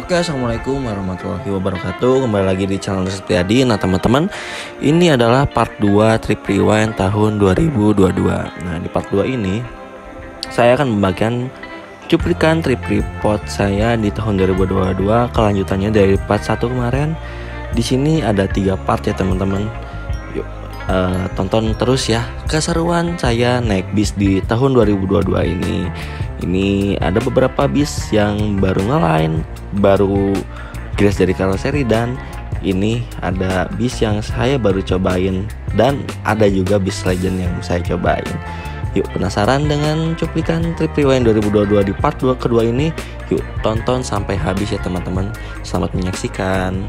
Oke, assalamualaikum warahmatullahi wabarakatuh. Kembali lagi di channel Sepriadi. Nah teman-teman, ini adalah part 2 trip rewind tahun 2022. Nah di part 2 ini saya akan membagikan cuplikan trip report saya di tahun 2022, kelanjutannya dari part 1 kemarin. Di sini ada 3 part ya teman-teman. Yuk tonton terus ya keseruan saya naik bis di tahun 2022 ini. Ini ada beberapa bis yang baru ngelain, baru grace dari karoseri, dan ini ada bis yang saya baru cobain, dan ada juga bis legend yang saya cobain. Yuk, penasaran dengan cuplikan trip rewind 2022 di part 2 kedua ini? Yuk tonton sampai habis ya teman-teman. Selamat menyaksikan.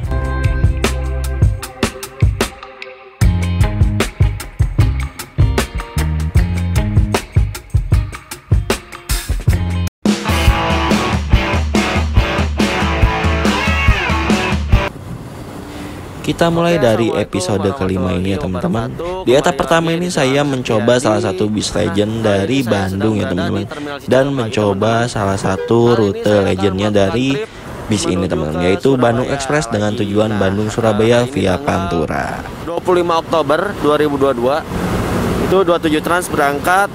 Kita mulai dari episode kelima ini ya teman-teman. Di etap pertama ini saya mencoba salah satu bis legend dari Bandung ya teman-teman, dan mencoba salah satu rute legendnya dari bis ini teman-teman, yaitu Bandung Express dengan tujuan Bandung Surabaya via Pantura. 25 Oktober 2022 itu 27 Trans berangkat.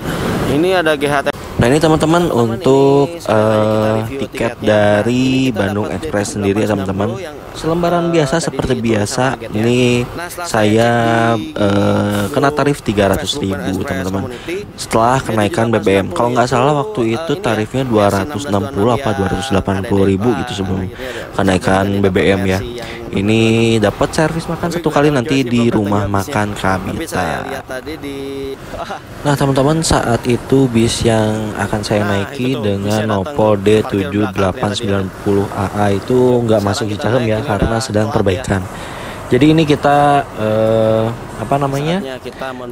Ini ada GHT. Nah ini teman-teman untuk tiket dari Bandung Express sendiri ya teman-teman. Selembaran biasa seperti biasa. Ini saya kena tarif 300.000 teman-teman. Setelah kenaikan BBM, kalau nggak salah waktu itu tarifnya 260 apa 280.000 gitu sebelum kenaikan BBM ya. Ini dapat servis makan 1 kali nanti di rumah makan Kabita. Nah teman-teman, saat itu bis yang akan saya naiki dengan Nopo D7890AA itu nggak masuk Cicahem ya, karena sedang perbaikan. Jadi ini kita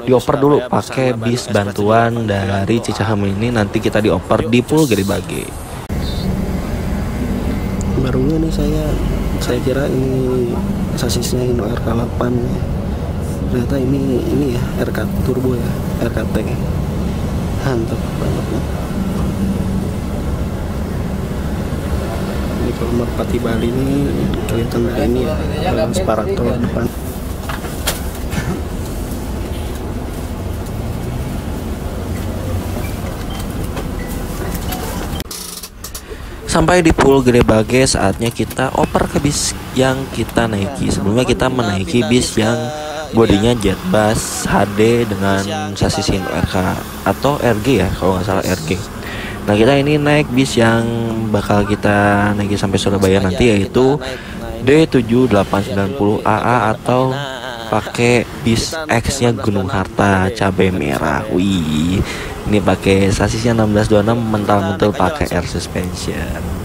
dioper dulu pakai bis bantuan dari Cicahem ini, nanti kita dioper di Pulau Gede Bage. Barunya nih saya kira ini sasisnya Hino RK8 ya. Ternyata ini ya RK Turbo ya, RKT. Mantap banget ya. Ini kalau Merpati Bali ini kelihatan dari ini ya, dalam separato depan. Sampai di Pulau Gede Bage, saatnya kita oper ke bis yang kita naiki. Sebelumnya kita menaiki bis yang bodinya jet bus HD dengan sasis Hino RK atau RG ya, kalau nggak salah RG. Nah kita ini naik bis yang bakal kita naiki sampai Surabaya nanti, yaitu D7890AA atau pakai bis X-nya Gunung Harta cabai merah. Wih, ini pakai sasisnya 1626, mental-mental pakai air suspension.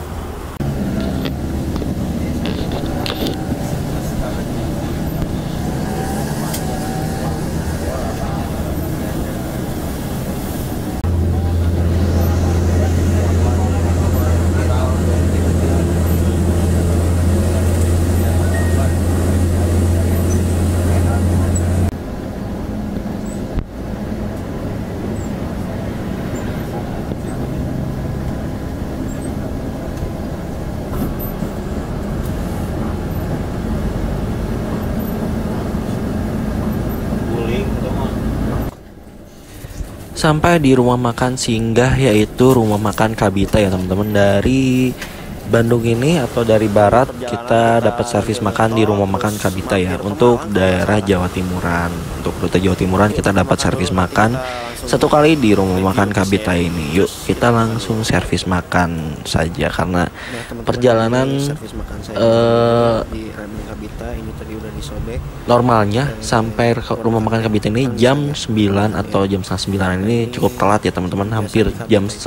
Sampai di rumah makan singgah, yaitu rumah makan Kabita ya teman-teman. Dari Bandung ini atau dari barat kita dapat servis makan di rumah makan Kabita ya. Untuk daerah Jawa Timuran, untuk rute Jawa Timuran kita dapat servis makan 1 kali di rumah makan Kabita ini. Yuk kita langsung servis makan saja, karena perjalanan normalnya sampai ke rumah makan Kabita ini jam 9 atau jam 9 ini cukup telat ya teman-teman. Hampir jam 10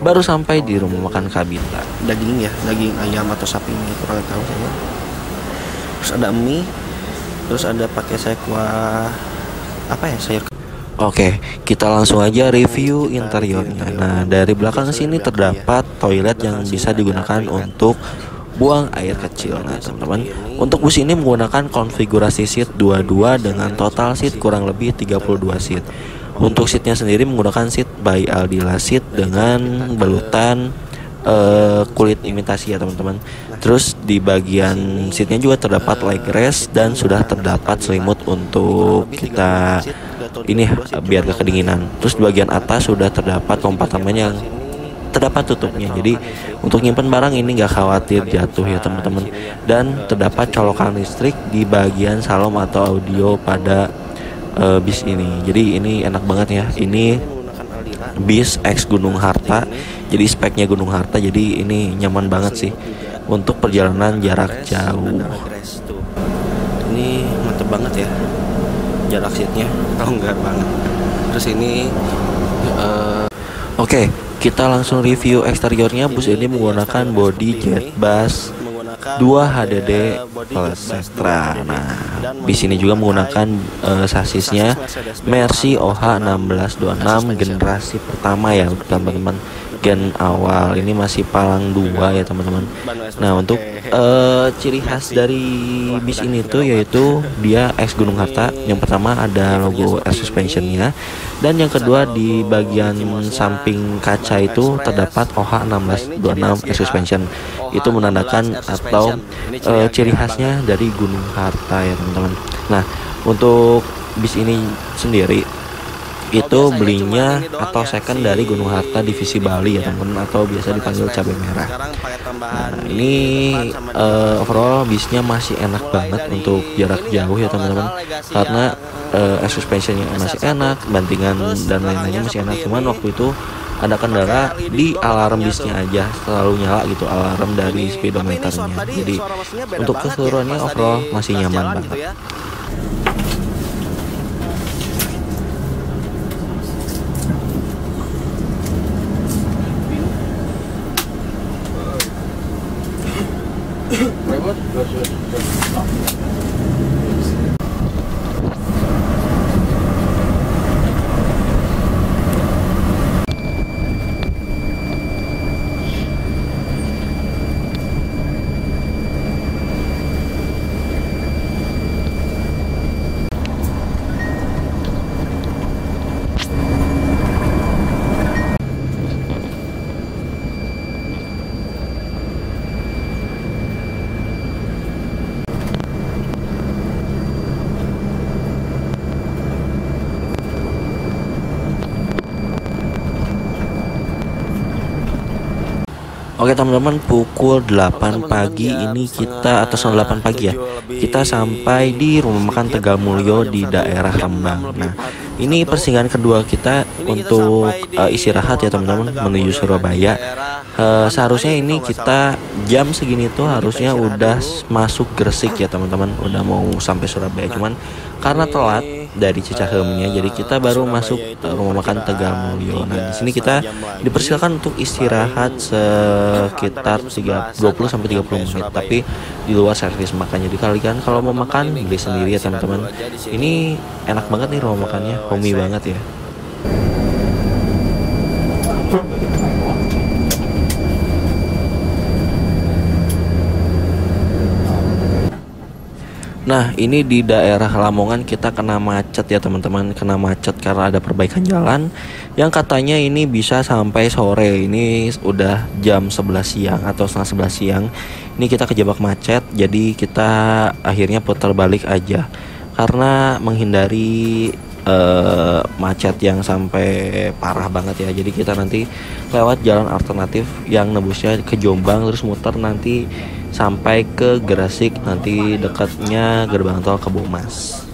baru sampai di rumah makan Kabita. Daging ya, daging ayam atau sapi ini kurang tahu saya. Terus ada mie, terus ada pakai saya kuah apa ya, sayur. Oke, kita langsung aja review interiornya. Nah, dari belakang sini terdapat toilet yang bisa digunakan untuk buang air kecil. Nah teman-teman, untuk bus ini menggunakan konfigurasi seat 22 dengan total seat kurang lebih 32 seat. Untuk seatnya sendiri menggunakan seat by Aldila seat dengan balutan kulit imitasi ya teman-teman. Terus di bagian seatnya juga terdapat leg rest dan sudah terdapat selimut untuk kita ini biar gak kedinginan. Terus di bagian atas sudah terdapat kompartemen yang terdapat tutupnya, jadi untuk nyimpen barang ini gak khawatir jatuh ya teman-teman. Dan terdapat colokan listrik di bagian salon atau audio pada bis ini. Jadi ini enak banget ya, ini bis X Gunung Harta, jadi speknya Gunung Harta, jadi ini nyaman banget sih untuk perjalanan jarak jauh. Ini mantep banget ya jarak seatnya, enggak banget. Terus ini oke, kita langsung review eksteriornya. Bus ini menggunakan bodi jet bus 2 HDD plus Setra. Nah, bis ini juga menggunakan sasisnya Mercy OH1626 generasi pertama ya teman-teman. Gen awal ini masih palang 2 ya teman-teman. Nah, untuk ciri khas dari bis ini tuh yaitu dia X Gunung Harta. Yang pertama ada logo air suspensionnya, dan yang kedua di bagian samping kaca itu terdapat OH1626 air suspension. Itu menandakan atau ciri khasnya dari Gunung Harta ya teman-teman. Nah, untuk bis ini sendiri itu belinya atau second dari Gunung Harta divisi Bali ya teman-teman, atau biasa dipanggil cabai merah. Nah, ini overall bisnya masih enak banget untuk jarak jauh ya teman-teman, karena air suspensionnya masih enak, bantingan dan lain-lainnya masih enak. Cuman waktu itu ada kendala di alarm bisnya aja selalu nyala gitu, alarm dari speedometernya. Jadi untuk keseluruhannya overall masih nyaman banget. Oke teman-teman, pukul 8 pagi ini kita, atau 8 pagi ya, kita sampai di rumah makan Tegal Mulyo di daerah Rembang. Nah, ini persinggahan kedua kita untuk istirahat ya teman-teman menuju Surabaya. Seharusnya ini kita jam segini tuh harusnya udah masuk Gresik ya teman-teman, udah mau sampai Surabaya. Cuman karena telat dari Cicahemnya, jadi kita baru masuk rumah makan Tegal Mulyo. Nah, di sini kita dipersilakan untuk istirahat sekitar 20 sampai 30 menit, tapi di luar servis makan. Jadi kalian kalau mau makan beli sendiri ya teman-teman. Ini enak banget nih rumah makannya, homey banget ya. Nah, ini di daerah Lamongan kita kena macet ya teman-teman, kena macet karena ada perbaikan jalan yang katanya ini bisa sampai sore. Ini udah jam 11 siang atau setengah 11 siang. Ini kita kejebak macet, jadi kita akhirnya putar balik aja karena menghindari macet yang sampai parah banget ya. Jadi kita nanti lewat jalan alternatif yang nebusnya ke Jombang, terus muter nanti sampai ke Gresik, nanti dekatnya gerbang tol Kebomas.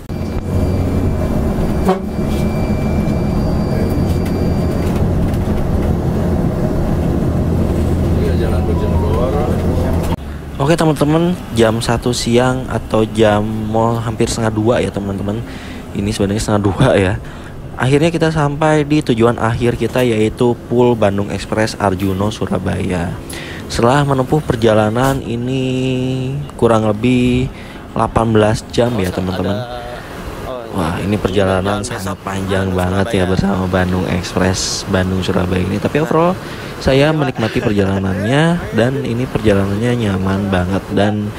Oke teman-teman, jam 1 siang atau jam mau hampir setengah 2 ya teman-teman. Ini sebenarnya setengah 2 ya. Akhirnya kita sampai di tujuan akhir kita, yaitu Pool Bandung Express Arjuno Surabaya. Setelah menempuh perjalanan ini kurang lebih 18 jam ya teman-teman. Wah, ini perjalanan sangat panjang banget ya bersama Bandung Express Bandung Surabaya ini. Tapi overall saya menikmati perjalanannya, dan ini perjalanannya nyaman banget. Dan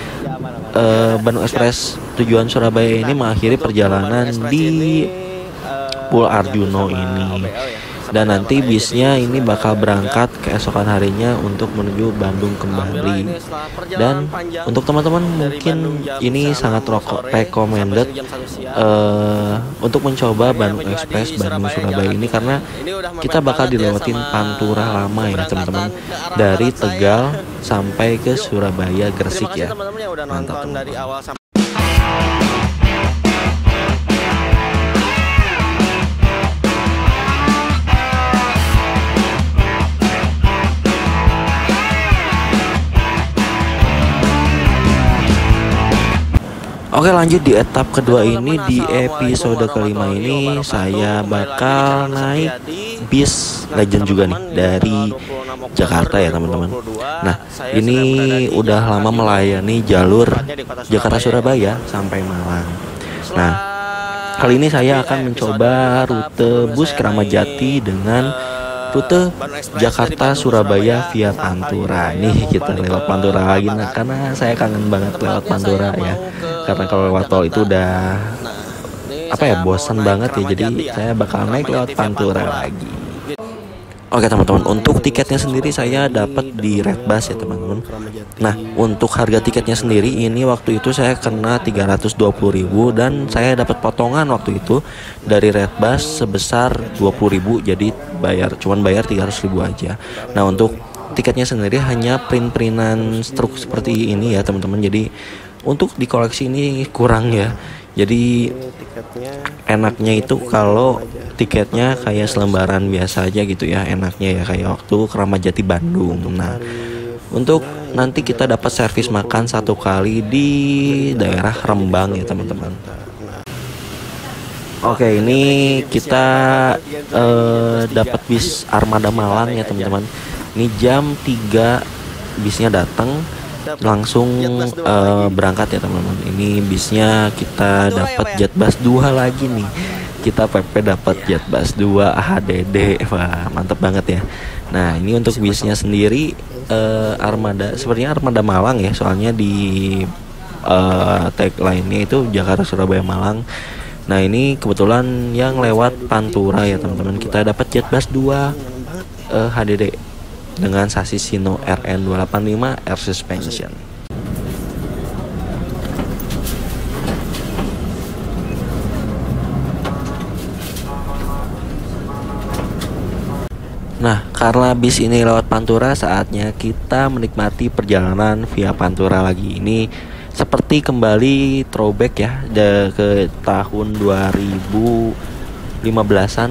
Bandung Express tujuan Surabaya ini mengakhiri perjalanan di Pool Arjuno ini. Dan nanti bisnya ini bakal berangkat keesokan harinya untuk menuju Bandung kembali. Dan untuk teman-teman mungkin ini sangat recommended untuk mencoba Bandung Express Bandung Surabaya ini, karena kita bakal dilewatin Pantura lama ya teman-teman, dari Tegal sampai ke Surabaya Gresik ya. Mantap teman-teman. Oke, lanjut di etap kedua ini. Di episode kelima ini saya bakal naik bis legend juga nih dari Jakarta ya teman-teman. Nah, ini udah lama melayani jalur Jakarta Surabaya sampai Malang. Nah, kali ini saya akan mencoba rute bus Kramat Jati dengan rute Jakarta Surabaya via Pantura. Nih kita lewat Pantura lagi, nah, karena saya kangen banget lewat Pantura ya. Karena kalau lewat tol itu udah bosan banget ya. Jadi saya bakal naik lewat Pantura lagi. Oke teman-teman, untuk tiketnya sendiri saya dapat di Redbus ya teman-teman. Nah, untuk harga tiketnya sendiri ini waktu itu saya kena 320.000 dan saya dapat potongan waktu itu dari Redbus sebesar 20.000, jadi cuman bayar 300.000 aja. Nah, untuk tiketnya sendiri hanya print-printan struk seperti ini ya teman-teman. Jadi untuk di koleksi ini kurang ya. Jadi enaknya itu kalau tiketnya kayak selembaran biasa aja gitu ya, enaknya ya kayak waktu Kramat Jati Bandung. Nah, untuk nanti kita dapat servis makan 1 kali di daerah Rembang ya teman-teman. Oke, ini kita dapat bis Armada Malang ya teman-teman. Ini jam 3 bisnya datang, langsung berangkat ya teman-teman. Ini bisnya kita dapat Jetbus 2 lagi nih. Kita PP dapat Jetbus 2 HDD. Wah, mantep banget ya. Nah, ini untuk bisnya sendiri Armada, sepertinya Armada Malang ya, soalnya di tagline-nya itu Jakarta Surabaya Malang. Nah, ini kebetulan yang lewat Pantura ya teman-teman. Kita dapat Jetbus 2 HDD dengan sasis Sino RN285 Air Suspension. Nah, karena bis ini lewat Pantura, saatnya kita menikmati perjalanan via Pantura lagi. Ini seperti kembali throwback ya ke tahun 2015-an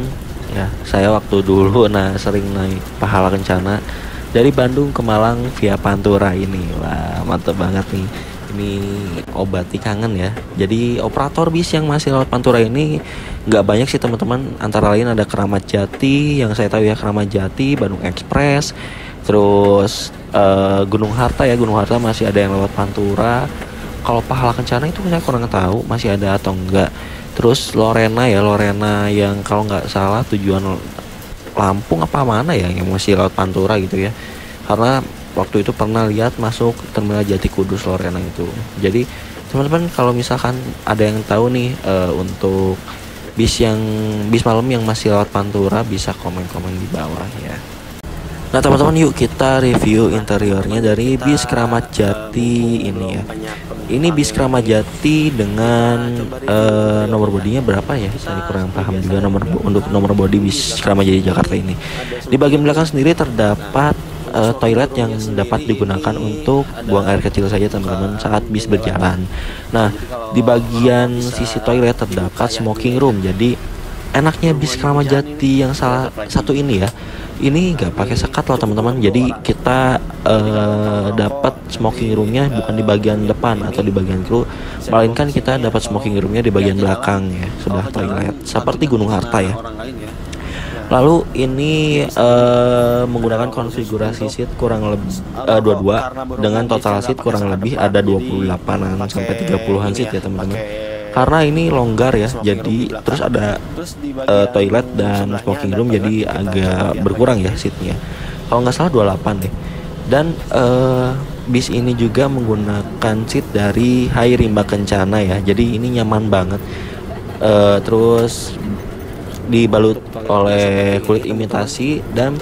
ya. Saya waktu dulu sering naik Pahala Kencana dari Bandung ke Malang via Pantura ini. Wah, mantep banget nih. Ini obati kangen ya. Jadi operator bis yang masih lewat Pantura ini nggak banyak sih teman-teman. Antara lain ada Kramat Jati, yang saya tahu ya Kramat Jati, Bandung Express, terus Gunung Harta ya. Gunung Harta masih ada yang lewat Pantura. Kalau Pahala Kencana itu saya kurang tahu masih ada atau enggak. Terus Lorena yang kalau nggak salah tujuan Lampung apa mana ya yang masih lewat Pantura gitu ya. Karena waktu itu pernah lihat masuk Terminal Jati Kudus Lorena itu. Jadi teman-teman kalau misalkan ada yang tahu nih untuk bis malam yang masih lewat Pantura, bisa komen-komen di bawah ya. Nah teman-teman, yuk kita review interiornya dari bis Kramat Jati ini ya. Ini bis Kramat Jati dengan nomor bodinya berapa ya? Saya kurang paham juga untuk nomor bodi bis Kramat Jati Jakarta ini. Di bagian belakang sendiri terdapat toilet yang dapat digunakan untuk buang air kecil saja teman-teman saat bis berjalan. Nah, di bagian sisi toilet terdapat smoking room. Jadi enaknya bis Kramat Jati yang salah satu ini ya, ini nggak pakai sekat loh teman-teman. Jadi kita dapat smoking roomnya bukan di bagian depan atau di bagian kru, melainkan kita dapat smoking roomnya di bagian belakang ya, sebelah toilet, seperti Gunung Harta ya. Lalu ini menggunakan konfigurasi seat kurang lebih 22 dengan total seat kurang lebih ada 28-an sampai 30-an seat ya teman-teman. Karena ini longgar ya, jadi terus ada toilet dan smoking room, jadi agak berkurang ya seatnya. Kalau nggak salah 28 deh. Dan bis ini juga menggunakan seat dari Hai Rimba Kencana ya, jadi ini nyaman banget. Terus dibalut oleh kulit imitasi dan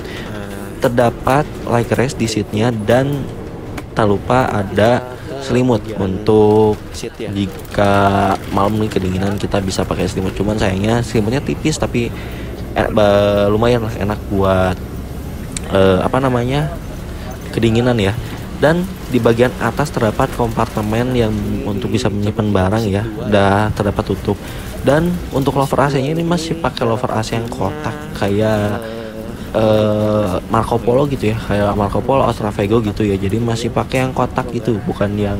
terdapat like rest di seatnya, dan tak lupa ada selimut untuk jika malam nih kedinginan kita bisa pakai selimut. Cuman sayangnya selimutnya tipis tapi lumayan lah enak buat kedinginan ya. Dan di bagian atas terdapat kompartemen yang untuk bisa menyimpan barang ya, udah terdapat tutup. Dan untuk lover AC-nya ini masih pakai lover AC yang kotak kayak Marco Polo gitu ya, kayak Marco Polo Ostravego gitu ya. Jadi masih pakai yang kotak gitu, bukan yang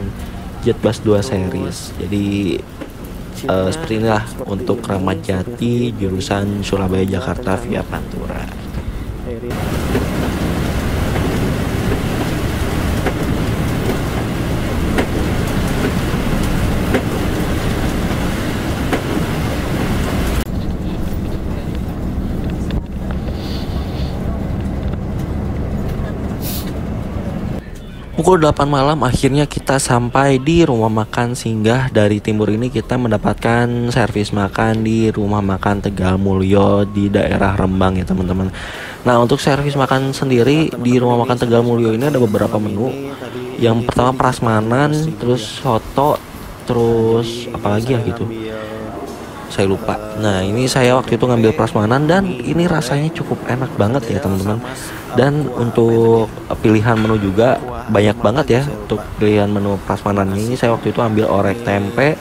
Jetbus 2 series. Jadi seperti inilah untuk Kramat Jati jurusan Surabaya Jakarta via Pantura. Pukul 8 malam akhirnya kita sampai di rumah makan singgah dari timur ini. Kita mendapatkan servis makan di rumah makan Tegal Mulyo di daerah Rembang ya teman-teman. Nah untuk servis makan sendiri di rumah makan Tegal Mulyo ini ada beberapa menu. Yang pertama prasmanan, terus soto, terus apalagi ya gitu, saya lupa. Nah ini saya waktu itu ngambil prasmanan dan ini rasanya cukup enak banget ya teman-teman. Dan untuk pilihan menu juga banyak banget ya. Untuk pilihan menu prasmanan ini saya waktu itu ambil orek tempe,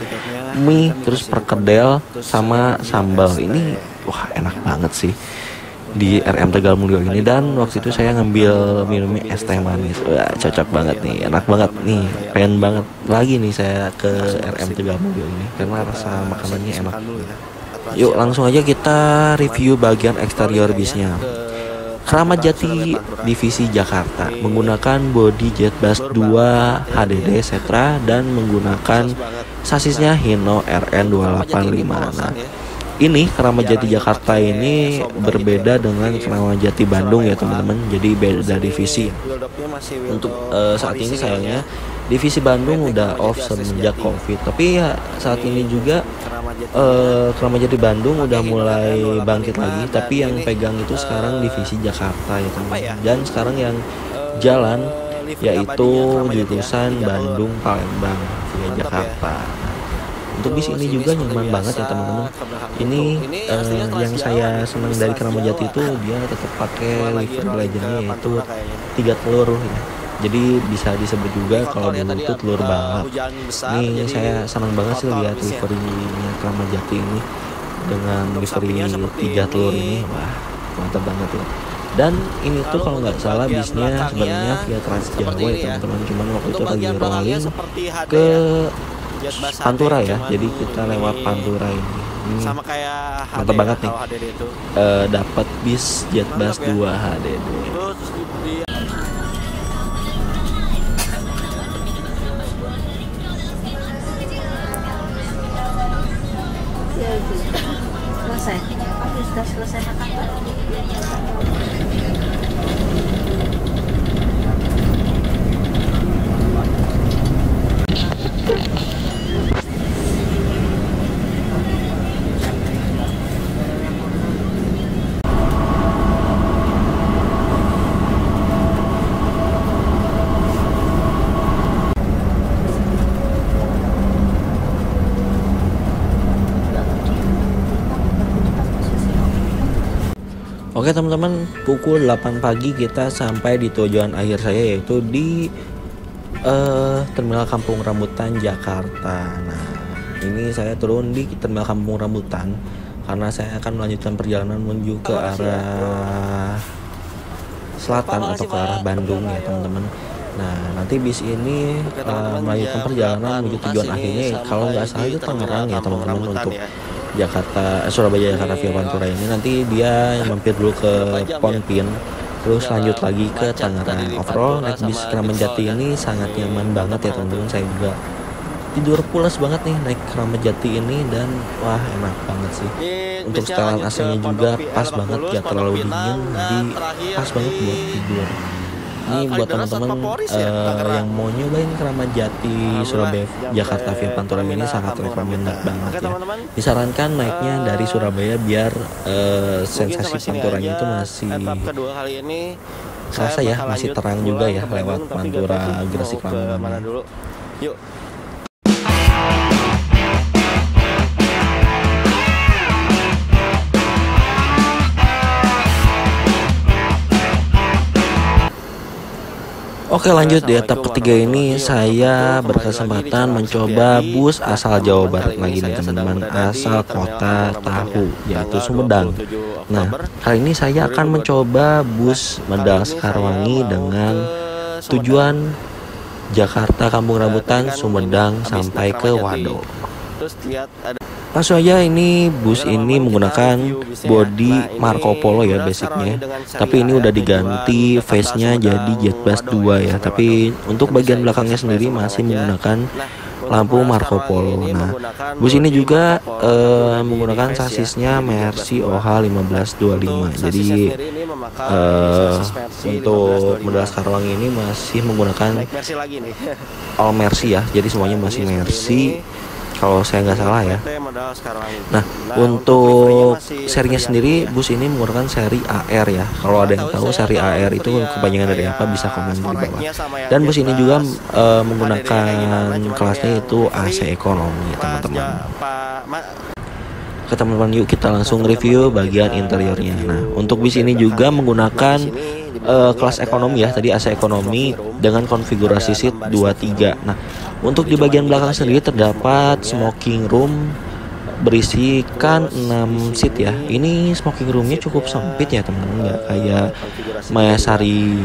mie, terus perkedel sama sambal. Ini wah enak banget sih di RM Tegal Mulyo ini. Dan waktu itu saya ngambil minumnya es teh manis. Wah cocok banget nih, enak banget nih. Pengen banget lagi nih saya ke RM Tegal Mulyo ini karena rasa makanannya enak. Yuk langsung aja kita review bagian eksterior bisnya. Kramat Jati Divisi Jakarta menggunakan bodi Jetbus 2 HDD Setra dan menggunakan sasisnya Hino RN285. Nah, ini Kramat Jati Jakarta ini berbeda dengan Kramat Jati Bandung ya teman-teman. Jadi beda divisi. Untuk saat ini sayangnya divisi Bandung udah off semenjak Covid. Tapi ya saat ini juga Kramat Jati Bandung udah mulai bangkit lagi. Tapi yang pegang itu sekarang divisi Jakarta ya teman-teman. Dan sekarang yang jalan yaitu jurusan Bandung Palembang via Jakarta. Untuk bis ini juga nyaman banget ya teman-teman. Ini yang saya senang dari Kramat Jati itu dia tetap pakai livery legendnya yaitu 3 telur ya. Jadi bisa disebut juga kalau dulu itu telur balap. Ini saya senang banget sih lihat liverynya Kramat Jati ini dengan livery 3 telur ini. Wah mantap banget ya. Dan ini tuh kalau nggak salah bisnya sebenarnya via Trans Jawa ya teman-teman. Cuman waktu itu lagi rolling ke Pantura ya, jadi kita lewat Pantura ini. Sama kayak mantap banget nih. Dapat bis Jetbus 2 HDD. Selesai. Aku sudah selesai makan. Oke teman-teman, pukul 8 pagi kita sampai di tujuan akhir saya yaitu di Terminal Kampung Rambutan Jakarta. Nah ini saya turun di Terminal Kampung Rambutan karena saya akan melanjutkan perjalanan menuju ke arah selatan atau ke arah Bandung ya teman-teman. Nah nanti bis ini melanjutkan perjalanan menuju tujuan akhirnya kalau nggak salah itu Tangerang ya teman-teman. Untuk Surabaya Jakarta via Pantura ini nanti dia mampir dulu ke Ponpin, terus lanjut lagi ke Tangerang. Overall naik bis Kramat Jati ini sangat nyaman banget ya teman-teman. Saya juga tidur pulas banget nih naik Kramat Jati ini dan wah enak banget sih. Untuk setelan AC-nya juga pas banget, gak terlalu dingin, jadi pas banget buat tidur. Ini buat teman-teman yang mau nyobain Keramat Jati Surabaya Jakarta via Pantura ini sangat recommended banget ya. Disarankan naiknya dari Surabaya biar sensasi Panturanya itu masih terasa ya, masih terang juga ya lewat Pantura Gresik Lamongan. Yuk. Oke, lanjut di etap ketiga ini saya berkesempatan mencoba bus asal Jawa Barat lagi nih teman-teman, asal kota Tahu yaitu Sumedang. Nah, kali ini saya akan mencoba bus Medal Sekarwangi dengan tujuan Jakarta Kampung Rambutan Sumedang sampai ke Wado. Langsung aja, ini bus ini menggunakan bodi Marco Polo ya basicnya, tapi ini udah diganti face-nya jadi Jetbus 2 ya, tapi untuk bagian belakangnya sendiri masih menggunakan lampu Marco Polo. Nah, bus ini juga menggunakan sasisnya Mercy OH 1525. Jadi untuk Medal Sekarwangi ini masih menggunakan all Mercy ya, jadi semuanya masih Mercy kalau saya nggak salah ya. Nah, untuk serinya sendiri bus ini menggunakan seri AR ya. Kalau ada yang tahu seri AR itu kepanjangan dari apa, bisa komen di bawah. Dan bus ini juga menggunakan kelasnya itu AC ekonomi ya teman-teman. Oke teman-teman, yuk kita langsung review bagian interiornya. Nah, untuk bus ini juga menggunakan kelas ekonomi ya, tadi AC ekonomi dengan konfigurasi seat 23. Nah, untuk di bagian belakang sendiri terdapat smoking room berisikan 6 seat ya. Ini smoking roomnya cukup sempit ya teman-teman, nggak kayak Mayasari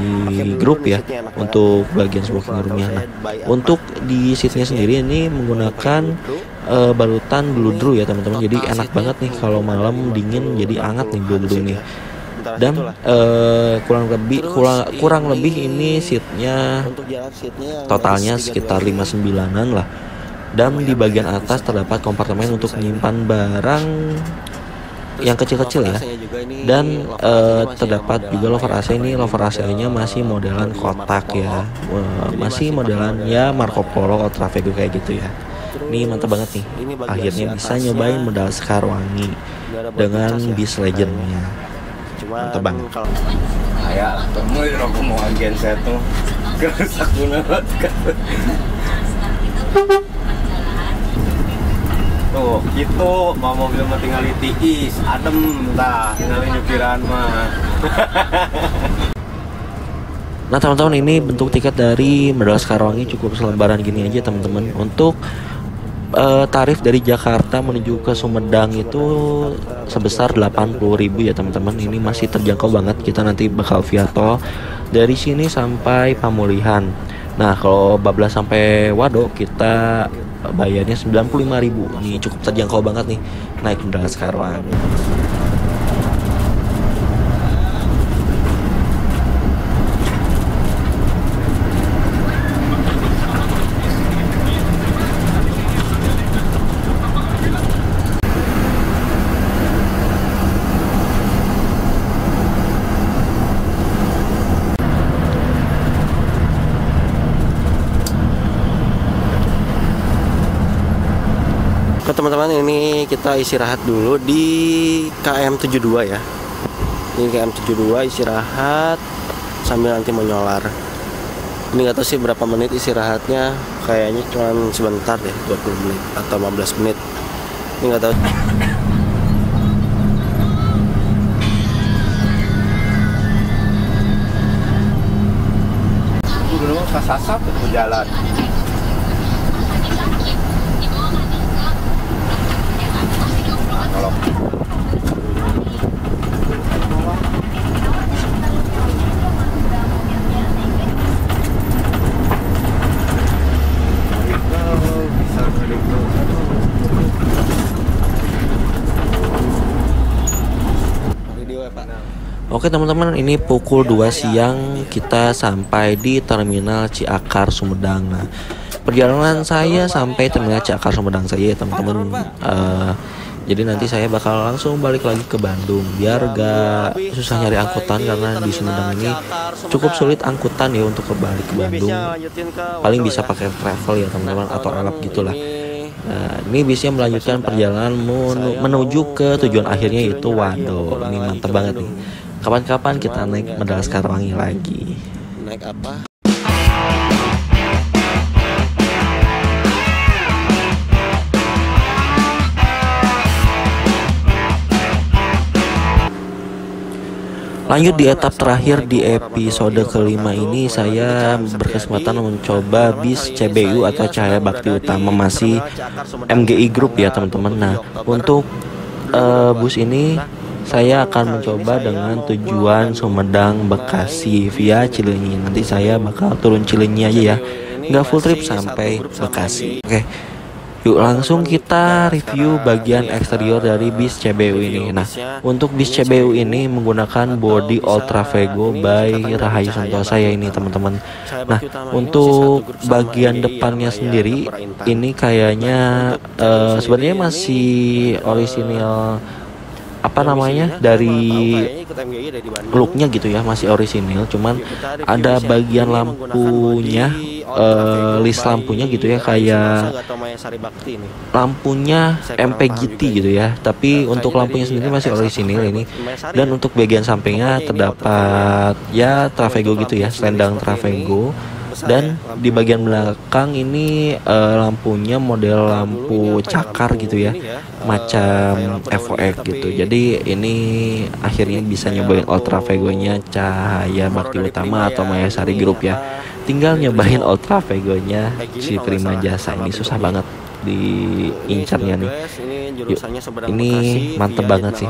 Group ya untuk bagian smoking roomnya. Nah, untuk di seatnya sendiri ini menggunakan balutan bludru ya teman-teman, jadi enak banget nih kalau malam dingin, jadi hangat nih bludru ini. Dan kurang lebih ini seatnya totalnya sekitar 59an lah. Dan di bagian atas terdapat kompartemen untuk menyimpan barang yang kecil-kecil ya. Dan terdapat juga lover AC. Ini lover AC-nya masih modelan kotak ya, masih modelan ya Marco Polo Ultravego kayak gitu ya. Ini mantap banget nih, akhirnya bisa nyobain Medal Sekarwangi dengan bis legendnya. Mantap banget. Kayak temu aku mau agen saya tuh kerusak banget. Tuh gitu, mau mobil mah tinggal tiis, adem dah, tinggal nyupiran mah. Nah teman-teman, ini bentuk tiket dari Medal Sekarwangi cukup selembaran gini aja teman-teman. Untuk tarif dari Jakarta menuju ke Sumedang itu sebesar 80.000 ya teman-teman. Ini masih terjangkau banget, kita nanti bakal via tol dari sini sampai Pamulihan. Nah, kalau bablas sampai Wado kita bayarnya 95.000. Ini cukup terjangkau banget nih naik Medal Sekarwangi. Oke teman-teman, ini kita istirahat dulu di KM 72 ya. Ini KM 72 istirahat sambil nanti menyolar. Ini nggak tahu sih berapa menit istirahatnya, kayaknya cuma sebentar deh, 20 menit atau 15 menit. Ini nggak tahu. Dulu kasasap itu jalan. Kalau Oke teman-teman, ini pukul 2 siang kita sampai di Terminal Ciakar Sumedang. Nah, perjalanan saya sampai Terminal Ciakar Sumedang saya ya teman-teman, Jadi nanti saya bakal langsung balik lagi ke Bandung biar gak susah nyari angkutan, karena di Sumedang ini cukup sulit angkutan ya untuk kembali ke Bandung. Paling bisa pakai travel ya teman-teman, atau elap gitulah. Nah, ini bisnya melanjutkan perjalanan menuju ke tujuan akhirnya, yaitu Wado. Ini mantep banget nih. Kapan-kapan kita naik Madalasekarwangi lagi. Naik apa? Lanjut di etap terakhir di episode kelima ini, saya berkesempatan mencoba bis CBU atau Cahaya Bakti Utama, masih MGI Group ya teman-teman. Nah, untuk bus ini saya akan mencoba dengan tujuan Sumedang Bekasi via Cileunyi. Nanti saya bakal turun Cileunyi aja ya, nggak full trip sampai Bekasi. Oke. Yuk langsung kita review bagian eksterior dari bis CBU ini. Nah, untuk bis CBU ini menggunakan bodi Ultravego by Rahayu Santosa ya ini teman-teman. Nah, untuk bagian depannya sendiri ini kayaknya sebenarnya masih orisinil, apa namanya, dari looknya gitu ya, masih orisinil, cuman ada bagian lampunya, list lampunya gitu ya, kayak lampunya MPGT gitu ya, tapi untuk lampunya sendiri masih orisinil ini. Dan untuk bagian sampingnya terdapat ya Travego gitu ya, selendang Travego. Dan di bagian belakang ini lampunya model lampu cakar gitu ya, macam FOX gitu. Jadi ini akhirnya bisa nyobain Ultravegonya Cahaya Bakti Utama atau Mayasari Group ya. Tinggal nyobain Ultravegonya si Prima Jasa, ini susah banget diincarnya nih. Yuk, ini mantep banget sih,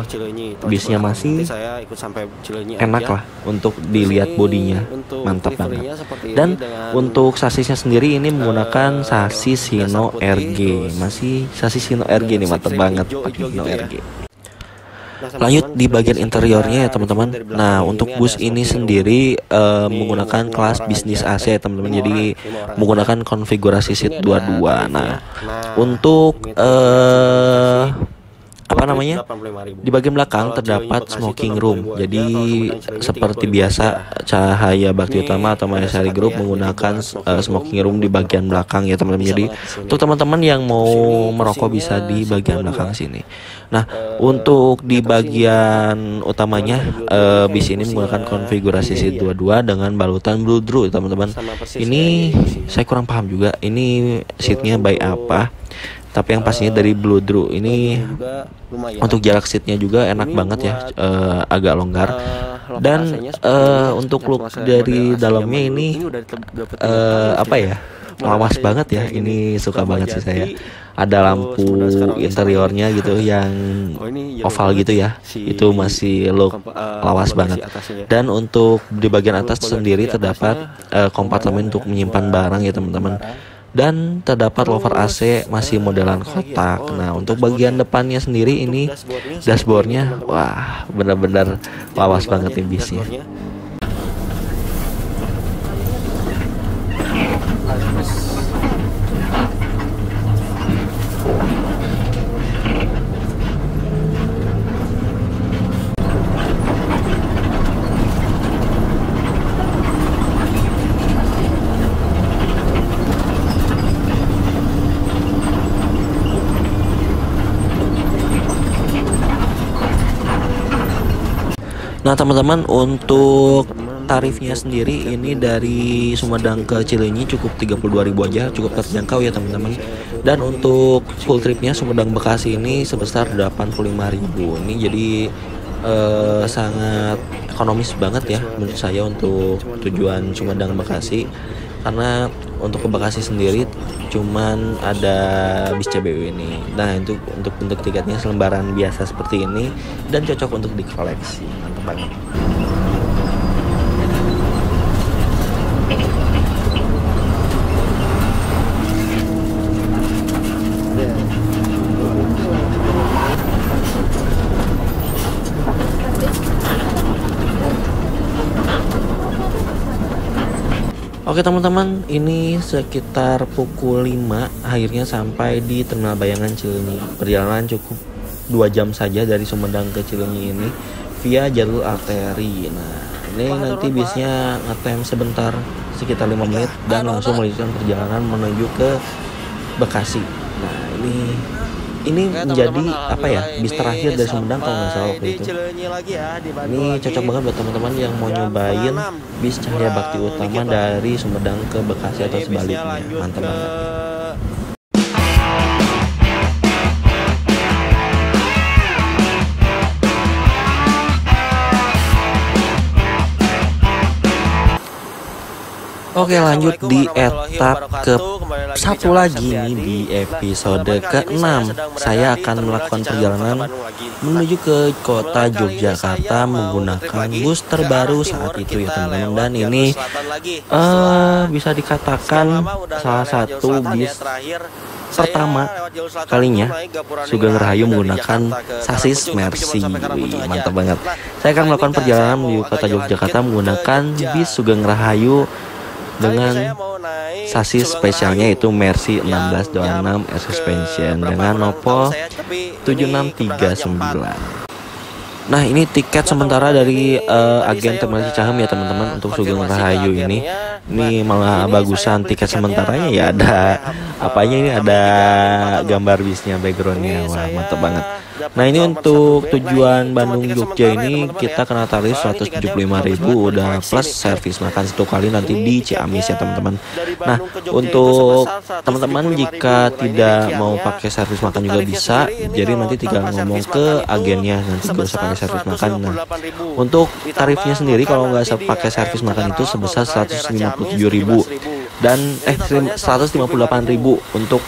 bisnya masih enak lah untuk dilihat, bodinya mantap banget. Dan untuk sasisnya sendiri ini menggunakan sasis Hino RG, masih sasis Hino RG nih, mantap banget pakai Hino RG. Lanjut di bagian interiornya ya teman-teman. Nah, untuk bus ini sendiri menggunakan kelas bisnis AC ya teman-teman. Jadi menggunakan konfigurasi seat 22. Nah, untuk apa namanya, di bagian belakang terdapat smoking room. Jadi seperti biasa Cahaya Bakti Utama atau Mayasari Group menggunakan smoking room di bagian belakang ya teman-teman. Jadi untuk teman-teman yang mau merokok bisa di bagian belakang sini. Nah, untuk di bagian utamanya bis ini menggunakan konfigurasi seat 22 dengan balutan Bluedroo teman-teman. Ini saya kurang paham juga ini seatnya by apa, tapi yang pastinya dari Bluedroo. Ini untuk jarak seatnya juga enak banget ya, agak longgar. Dan untuk look dari dalamnya ini apa ya, lawas banget ya. Ini suka banget sih saya. Ada lampu interiornya gitu yang oval gitu ya, itu masih look lawas banget. Dan untuk di bagian atas sendiri terdapat kompartemen untuk menyimpan barang ya teman-teman. Dan terdapat louvre AC masih modelan kotak. Nah, untuk bagian depannya sendiri ini dashboardnya, wah benar-benar lawas banget nih bisnya. Nah teman-teman, untuk tarifnya sendiri ini dari Sumedang ke Cileunyi cukup 32.000 aja, cukup terjangkau ya teman-teman. Dan untuk full tripnya Sumedang Bekasi ini sebesar 85.000. Ini jadi sangat ekonomis banget ya menurut saya untuk tujuan Sumedang Bekasi. Karena untuk ke Bekasi sendiri cuman ada bis CBU ini. Nah, itu untuk bentuk tiketnya selembaran biasa seperti ini dan cocok untuk dikoleksi. Mantap banget. Oke teman-teman, ini sekitar pukul 5 akhirnya sampai di Terminal Bayangan Cileunyi. Perjalanan cukup 2 jam saja dari Sumedang ke Cileunyi ini via jalur arteri. Nah, ini nanti bisnya ngetem sebentar sekitar 5 menit dan langsung melanjutkan perjalanan menuju ke Bekasi. Nah, ini menjadi apa ya, bis terakhir dari Sumedang kalau nggak salah waktu itu. Ini cocok banget buat teman-teman yang mau nyobain bis Cahaya Bakti Utama dari Sumedang ke Bekasi atau sebaliknya. Mantap banget. Oke, lanjut di etap ke satu lagi nih di episode ke-6. Saya akan melakukan perjalanan menuju ke kota Yogyakarta menggunakan bus terbaru saat itu ya teman-teman. Dan ini bisa dikatakan salah satu bis pertama kalinya Sugeng Rahayu menggunakan sasis Mercy. Wih, mantap banget. Saya akan melakukan perjalanan menuju kota Yogyakarta menggunakan bis Sugeng Rahayu dengan sasis spesialnya itu Mercy 1626 Air Suspension dengan nopol 7639. Nah, ini tiket sementara dari agen Terminal Cicahem ya teman-teman untuk Sugeng Rahayu ini. Ini malah bagusan tiket sementaranya ya, ada apanya ini, ada gambar bisnya, backgroundnya. Wah, mantap banget. Nah, ini untuk tujuan Bandung Jogja ini kita kena tarif 175.000 udah plus servis makan 1 kali nanti di Ciamis ya teman-teman. Nah, untuk teman-teman jika tidak mau pakai servis makan juga bisa, jadi nanti tinggal ngomong ke agennya, nanti gak usah pakai servis makan. Nah, untuk tarifnya sendiri kalau nggak pakai servis makan itu sebesar 157.000 dan 158.000 untuk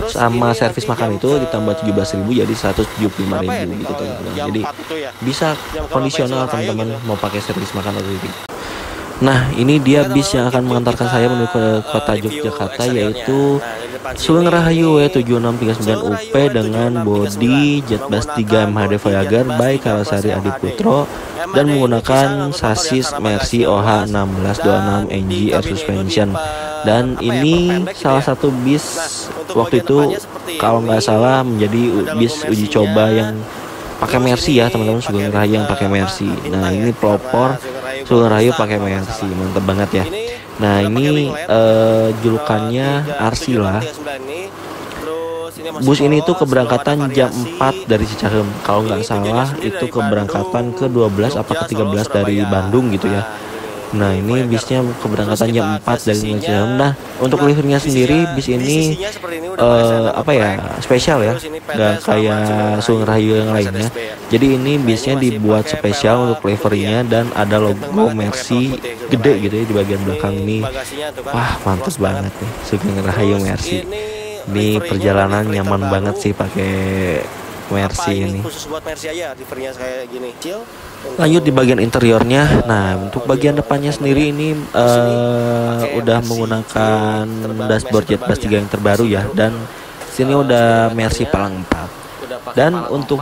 sama servis makan itu ditambah 17.000 jadi 175.000 gitu teman-teman. Jadi bisa kondisional teman-teman mau pakai servis makan atau tidak. Nah, ini dia bis yang akan mengantarkan saya menuju ke kota Yogyakarta, yaitu Sugeng Rahayu W7639 UP dengan bodi Jetbus 3 MHD Voyager by Kawasari Adiputro dan menggunakan sasis Mercy OH 1626 NG Air Suspension. Dan ini salah satu bis waktu itu kalau nggak salah menjadi bis uji coba yang pakai Mercy ya teman-teman, Sugeng Rahayu yang pakai Mercy. Nah, ini pelopor Sugeng Rahayu pakai Mercy, mantep banget ya. Nah, ini julukannya Arsila. Bus ini tuh keberangkatan jam 4 dari Cicahem. Kalau nggak salah itu keberangkatan ke 12 apa ke 13 dari Bandung gitu ya. Nah, ini bisnya keberangkatan jam 4 dari Cicahem. Nah, untuk livernya sendiri bis ini apa ya, spesial ya, nggak kayak Sugeng Rahayu yang lainnya. Jadi ini bisnya dibuat spesial untuk livernya dan ada logo Mercy gede gitu ya di bagian belakang ini. Wah, mantap banget nih Sugeng Rahayu Mercy. Ini perjalanan nyaman banget sih pakai Mercy ini. Lanjut di bagian interiornya. Nah, untuk bagian depannya sendiri ini udah menggunakan dashboard Jetbus 3 yang terbaru ya, dan sini udah Mercy Palang 4. Dan untuk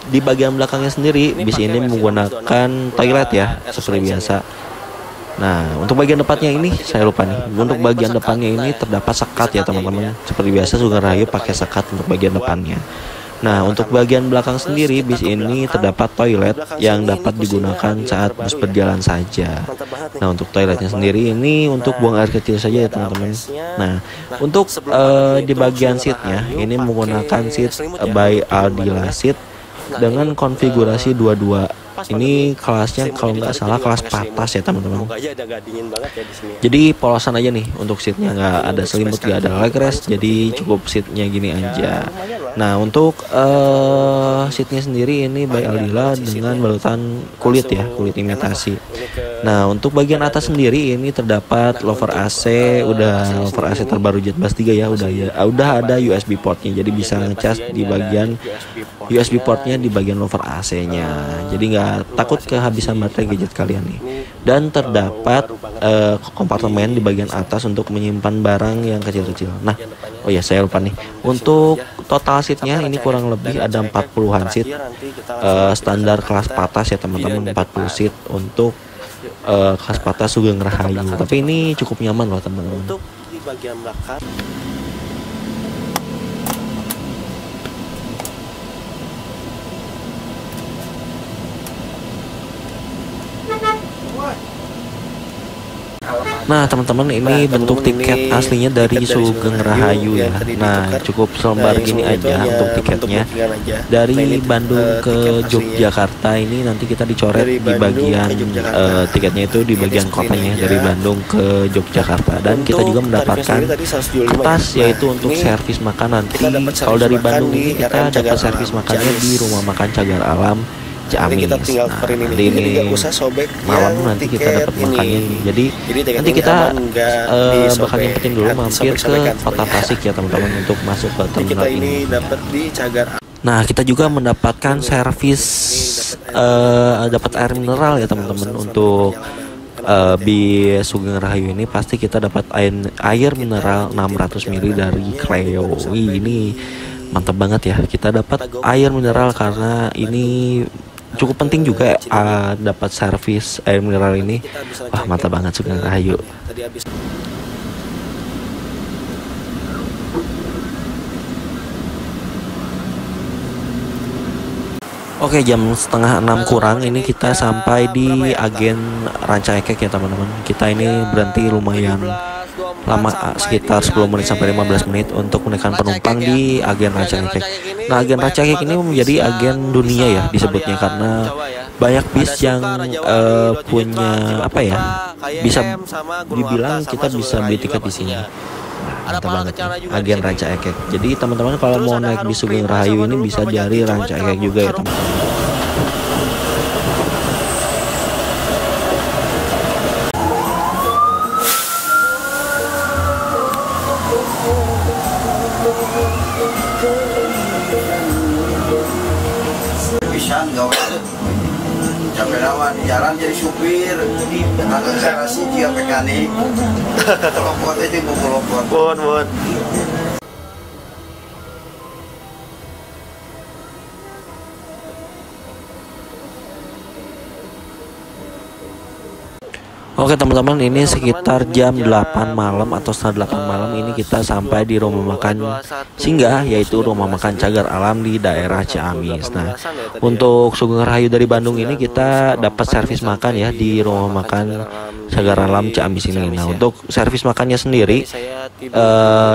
di bagian belakangnya sendiri bis ini menggunakan toilet ya seperti biasa. Nah, untuk bagian depannya ini saya lupa nih. Untuk bagian depannya ini terdapat sekat ya teman-teman. Seperti biasa Sugeng Rahayu pakai sekat untuk bagian depannya. Nah, untuk bagian belakang sendiri bis ini terdapat toilet yang dapat digunakan saat bus berjalan saja. Nah, untuk toiletnya sendiri ini untuk buang air kecil saja ya teman-teman. Nah, untuk di bagian seatnya ini menggunakan seat by Aldila Seat dengan konfigurasi 22. Ini kelasnya kalau nggak salah kelas patas ya teman-teman. Jadi polosan aja nih untuk seatnya, nggak ada selimut, nggak ada leg rest, jadi cukup seatnya gini aja. Nah, untuk seatnya sendiri ini by Aldila dengan balutan kulit ya, kulit imitasi. Nah, untuk bagian atas sendiri ini terdapat lover AC, udah lover AC terbaru Jetbus 3 ya, udah ada USB portnya, jadi bisa ngecas di bagian USB portnya di bagian lover AC-nya. Jadi nggak takut kehabisan baterai gadget kalian nih. Dan terdapat kompartemen di bagian atas untuk menyimpan barang yang kecil-kecil. Nah, oh ya saya lupa nih. Untuk total seatnya ini kurang lebih ada 40-an seat. Standar kelas patas ya teman-teman, 40 seat untuk kelas patas Sugeng Rahayu. Tapi ini cukup nyaman loh teman-teman. Untuk di bagian belakang Nah teman-teman, ini bentuk tiket aslinya dari Sugeng Rahayu ya. Nah cukup selembar gini aja untuk tiketnya. Dari Bandung ke Yogyakarta ini nanti kita dicoret di bagian tiketnya itu di bagian kotanya dari Bandung ke Yogyakarta. Dan kita juga mendapatkan kertas yaitu untuk servis makan nanti. Kalau dari Bandung ini kita dapat servis makannya di rumah makan Cagar Alam Ciamis. Nah, di ini malam nanti kita dapat makannya. Jadi nanti kita bakal nyempetin dulu mampir ke Kota Tasik ya teman-teman untuk masuk ke terminal ini. Nah kita juga mendapatkan servis dapat air mineral ya teman-teman. Untuk bis Sugeng Rahayu ini pasti kita dapat air mineral 600 ml dari Cleo. Ini mantap banget ya, kita dapat air mineral karena ini cukup penting juga dapat servis air mineral ini. Wah mantap banget Sugeng Rahayu. Oke, jam setengah 6 kurang ini kita sampai di agen Ranca Ekek ya teman-teman. Kita ini berhenti lumayan lama, sekitar 10 menit sampai 15 menit untuk menaikkan penumpang di agen Ranca Ekek. Nah agen Ranca Ekek ini menjadi agen dunia ya disebutnya, karena banyak bis yang punya apa ya, bisa dibilang kita bisa beli tiket di sini. Mantap banget ya, agen Ranca Ekek. Jadi teman-teman kalau mau naik bis Sugeng Rahayu ini bisa dari Ranca Ekek juga ya teman-teman. Capek lawan di jalan jadi supir, agak garasi dia mekanik, lokot aja buku lokot. Bon. Oke teman-teman, ini sekitar jam 8 malam atau setengah 8 malam ini kita sampai di rumah makan singgah, yaitu rumah makan Cagar Alam di daerah Ciamis. Nah untuk Sugeng Rahayu dari Bandung ini kita dapat servis makan ya di rumah makan Cagar Alam Ciamis ini. Nah untuk servis makannya sendiri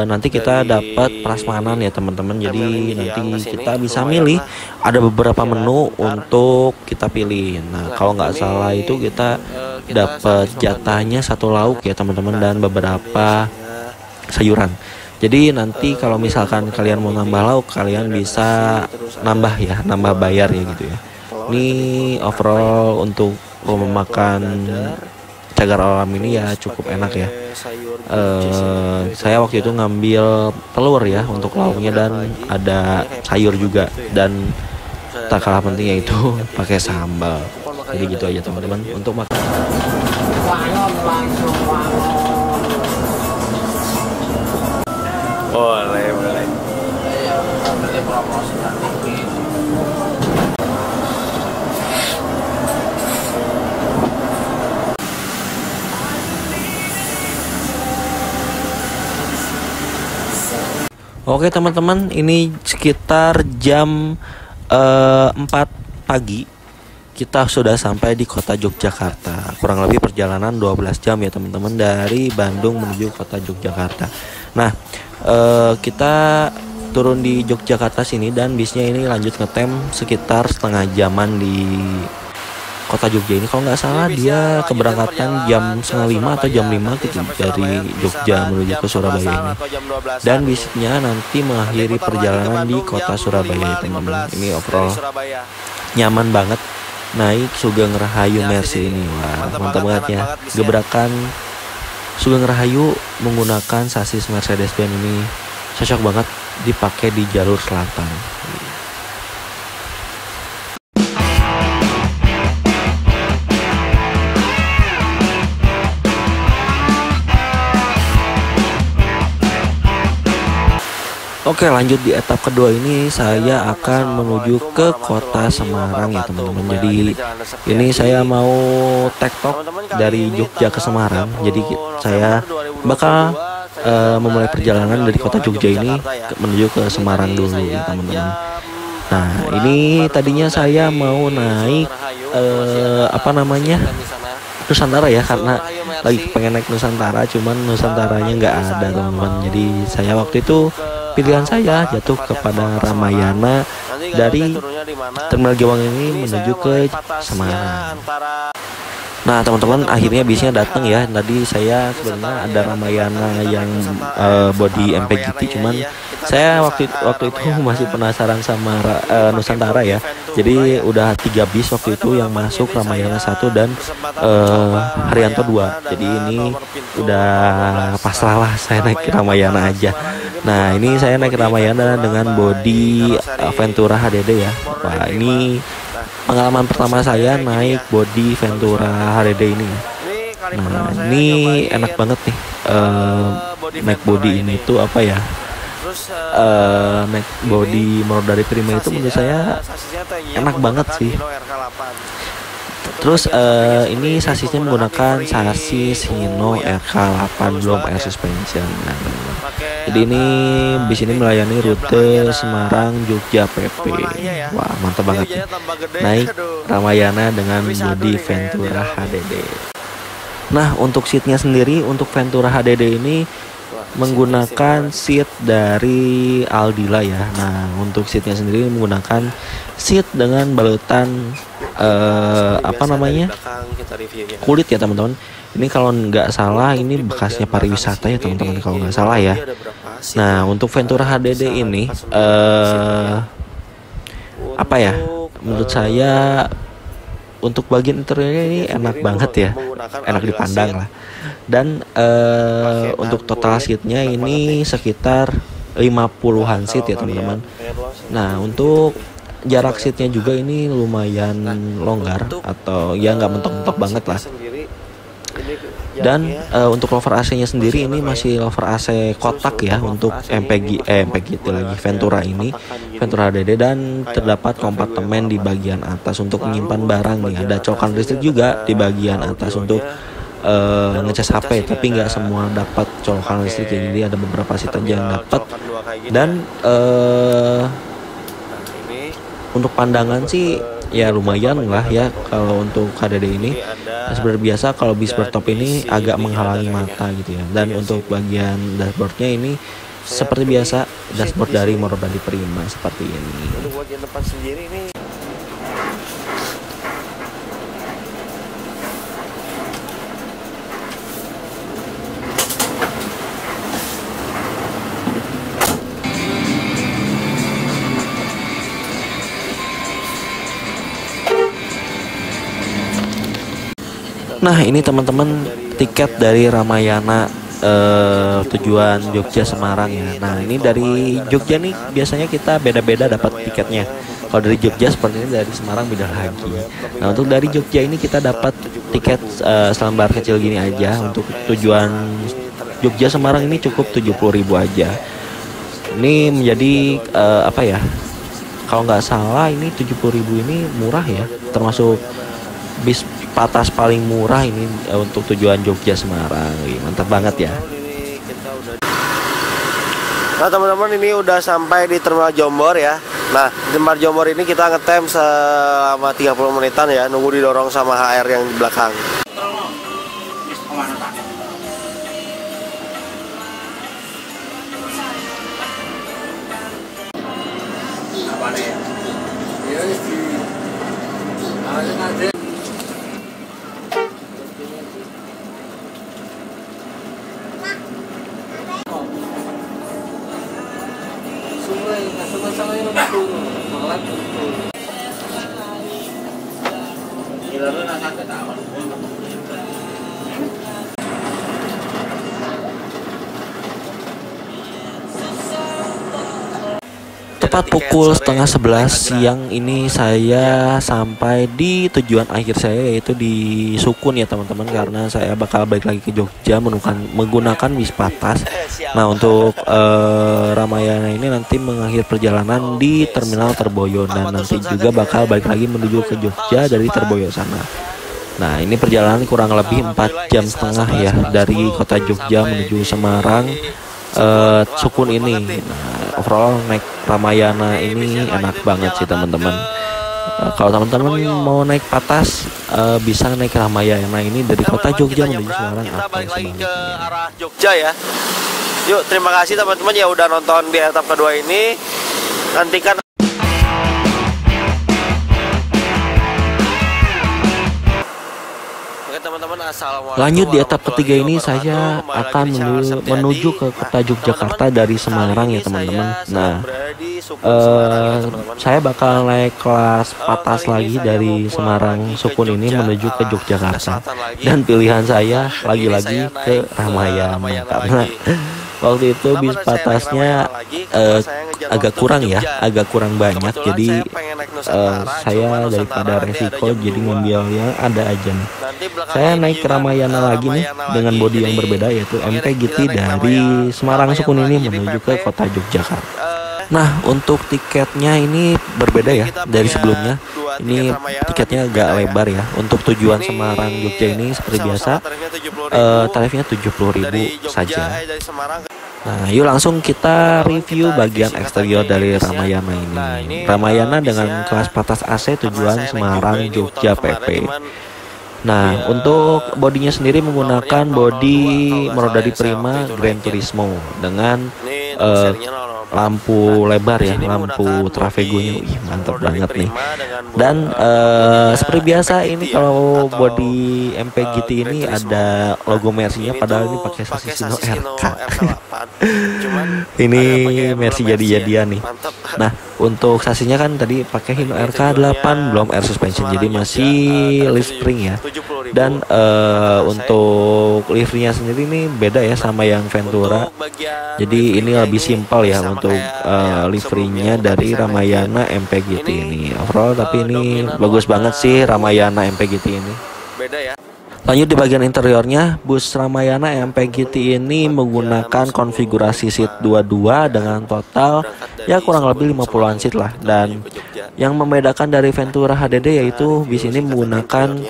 nanti kita dapat prasmanan ya teman-teman. Jadi nanti kita bisa milih, ada beberapa menu untuk kita pilih. Nah kalau nggak salah itu kita dapat jatahnya 1 lauk ya teman-teman, dan beberapa sayuran. Jadi nanti kalau misalkan kalian mau nambah lauk, kalian bisa nambah ya, nambah bayar ya gitu ya. Ini overall untuk rumah makan Cagar Alam ini ya cukup enak ya. Saya waktu itu ngambil telur ya untuk lauknya, dan ada sayur juga, dan tak kalah pentingnya itu pakai sambal. Jadi gitu aja teman-teman untuk makan. Boleh. Oke teman-teman, ini sekitar jam 4 pagi kita sudah sampai di kota Yogyakarta. Kurang lebih perjalanan 12 jam ya teman-teman dari Bandung menuju kota Yogyakarta. Nah kita turun di Yogyakarta sini, dan bisnya ini lanjut ngetem sekitar setengah jaman di kota Jogja ini. Kalau nggak salah dia keberangkatan jam 4:30 atau jam 5 gitu dari Jogja menuju ke Surabaya ini. Dan bisnya nanti mengakhiri perjalanan di kota Surabaya teman-teman. Ini overall nyaman banget naik Sugeng Rahayu Mercy ini. Wah mantap banget ya, gebrakan Sugeng Rahayu menggunakan sasis Mercedes-Benz ini cocok banget dipakai di jalur selatan. Oke, lanjut di etap kedua ini saya akan menuju ke kota Semarang ya teman-teman. Jadi ini saya mau tektok dari Jogja ke Semarang. Jadi saya bakal memulai perjalanan dari kota Jogja ini menuju ke Semarang dulu ya teman-teman. Nah ini tadinya saya mau naik Nusantara ya, karena lagi pengen naik Nusantara, cuman Nusantaranya nggak ada teman-teman. Jadi saya waktu itu pilihan saya jatuh kepada Ramayana dari Terminal Gewang ini menuju ke Semarang. Nah teman-teman, akhirnya bisnya datang ya. Tadi saya sebenarnya ada Ramayana yang body MPGT, cuman saya waktu itu masih penasaran sama Nusantara ya. Jadi udah 3 bis waktu itu yang masuk, Ramayana 1 dan Haryanto 2. Jadi ini udah pasrah lah, saya naik Ramayana aja. Nah ini saya naik Ramayana dengan body Ventura HDD ya. Wah ini pengalaman pertama saya naik body Ventura HDD ini. Nah ini enak banget nih, naik body ini tuh apa ya, naik body Morodari Prima itu menurut saya enak banget sih. Terus ini sasisnya menggunakan sasis Hino RK8 belum air suspension. Nah, jadi ini bis ini melayani rute Semarang Jogja PP. Wah mantap banget ya. Naik Ramayana dengan bodi Ventura HDD. Nah untuk seatnya sendiri, untuk Ventura HDD ini menggunakan seat dari Aldila ya. Nah untuk seatnya sendiri menggunakan seat dengan balutan apa namanya, kulit ya teman-teman. Ini kalau nggak salah ini bekasnya pariwisata ya teman-teman, kalau nggak salah ya. Nah untuk Ventura HDD ini apa ya, menurut saya untuk bagian interiornya ini enak banget ya, enak dipandang lah. Dan untuk total seatnya ini sekitar 50-an seat ya teman-teman. Nah untuk jarak seatnya juga ini lumayan longgar, atau ya nggak mentok-mentok banget lah. Dan untuk lover AC-nya sendiri ini masih lover AC kotak ya untuk MPGT lagi Ventura ini, Ventura HDD, dan terdapat kompartemen di bagian atas untuk menyimpan barang nih. Ada colokan listrik juga di bagian atas untuk ngecas HP, tapi nggak semua dapat colokan listrik ya, jadi ada beberapa seat aja yang dapat. Dan untuk pandangan sih ya lumayan lah ya kalau untuk HDD ini. Seperti biasa kalau bis bertop ini agak menghalangi mata gitu ya. Dan untuk bagian dashboardnya ini seperti biasa dashboard dari Morodari Prima seperti ini. Untuk bagian depan sendiri ini Nah ini teman-teman tiket dari Ramayana tujuan Jogja Semarang ya. Nah ini dari Jogja nih biasanya kita beda-beda dapat tiketnya. Kalau dari Jogja seperti ini, dari Semarang beda lagi. Nah untuk dari Jogja ini kita dapat tiket selembar kecil gini aja. Untuk tujuan Jogja Semarang ini cukup 70.000 aja. Ini menjadi apa ya, kalau nggak salah ini 70.000 ini murah ya, termasuk bis patas paling murah ini untuk tujuan Jogja Semarang. Mantap banget ya. Nah teman-teman, ini udah sampai di Terminal Jombor ya. Nah di Terminal Jombor ini kita ngetem selama 30 menitan ya, nunggu didorong sama HR yang di belakang. Tepat pukul 10:30 siang ini saya sampai di tujuan akhir saya, yaitu di Sukun ya teman-teman, karena saya bakal balik lagi ke Jogja menggunakan bis patas. Nah untuk Ramayana ini nanti mengakhir perjalanan di Terminal Terboyo, dan nanti juga bakal balik lagi menuju ke Jogja dari Terboyo sana. Nah ini perjalanan kurang lebih 4,5 jam ya dari kota Jogja menuju Semarang Sukun ini. Nah overall naik Ramayana ini enak banget sih teman-teman. Kalau teman-teman mau naik Patas bisa naik Ramayana ini dari kota Jogja menuju Semarang kita atau balik lagi ke sebaliknya. arah Jogja ya. Yuk, terima kasih teman-teman ya udah nonton di etap kedua ini. Nantikan Lanjut di etap ketiga ini saya akan menuju ke kota Yogyakarta dari Semarang ya teman-teman. Nah, saya bakal naik kelas Patas lagi dari Semarang Sukun ini menuju ke Yogyakarta. Dan pilihan saya lagi-lagi ke Ramayana karena waktu itu bis Patasnya agak kurang ya, agak kurang banyak. Jadi saya daripada resiko jadi ngambil yang ada aja nih. Saya naik ke Ramayana lagi nih dengan bodi yang berbeda yaitu MPGT dari Semarang Sukun ini menuju ke kota Yogyakarta. Nah, untuk tiketnya ini berbeda ya dari sebelumnya. Ini tiketnya agak lebar ya. Untuk tujuan Semarang Jogja ini seperti biasa tarifnya 70.000 saja. Nah, yuk langsung kita review bagian eksterior dari Ramayana ini. Ramayana dengan kelas Patas AC tujuan Semarang Jogja PP. Nah, untuk bodinya sendiri menggunakan bodi Merodadi Prima Gran Turismo dengan lampu lebar ya, lampu Travegonya. Wih, mantap banget nih. Dan seperti biasa ini kalau bodi MPGT ini ada logo Mercy-nya padahal ini pakai sasis Hino RK. Ini Mercy jadi-jadian nih. Nah, untuk sasinya kan tadi pakai Hino RK 8 belum air suspension jadi masih lift spring ya. Dan untuk liverynya sendiri ini beda ya sama yang Ventura. Jadi ini lebih simpel ya untuk liverynya dari Ramayana MPGT ini. Overall tapi ini bagus banget sih Ramayana MPGT ini. beda ya. Lanjut di bagian interiornya, bus Ramayana MPGT ini menggunakan konfigurasi seat 22 dengan total ya kurang lebih 50-an seat lah. Dan yang membedakan dari Ventura HDD yaitu bis ini menggunakan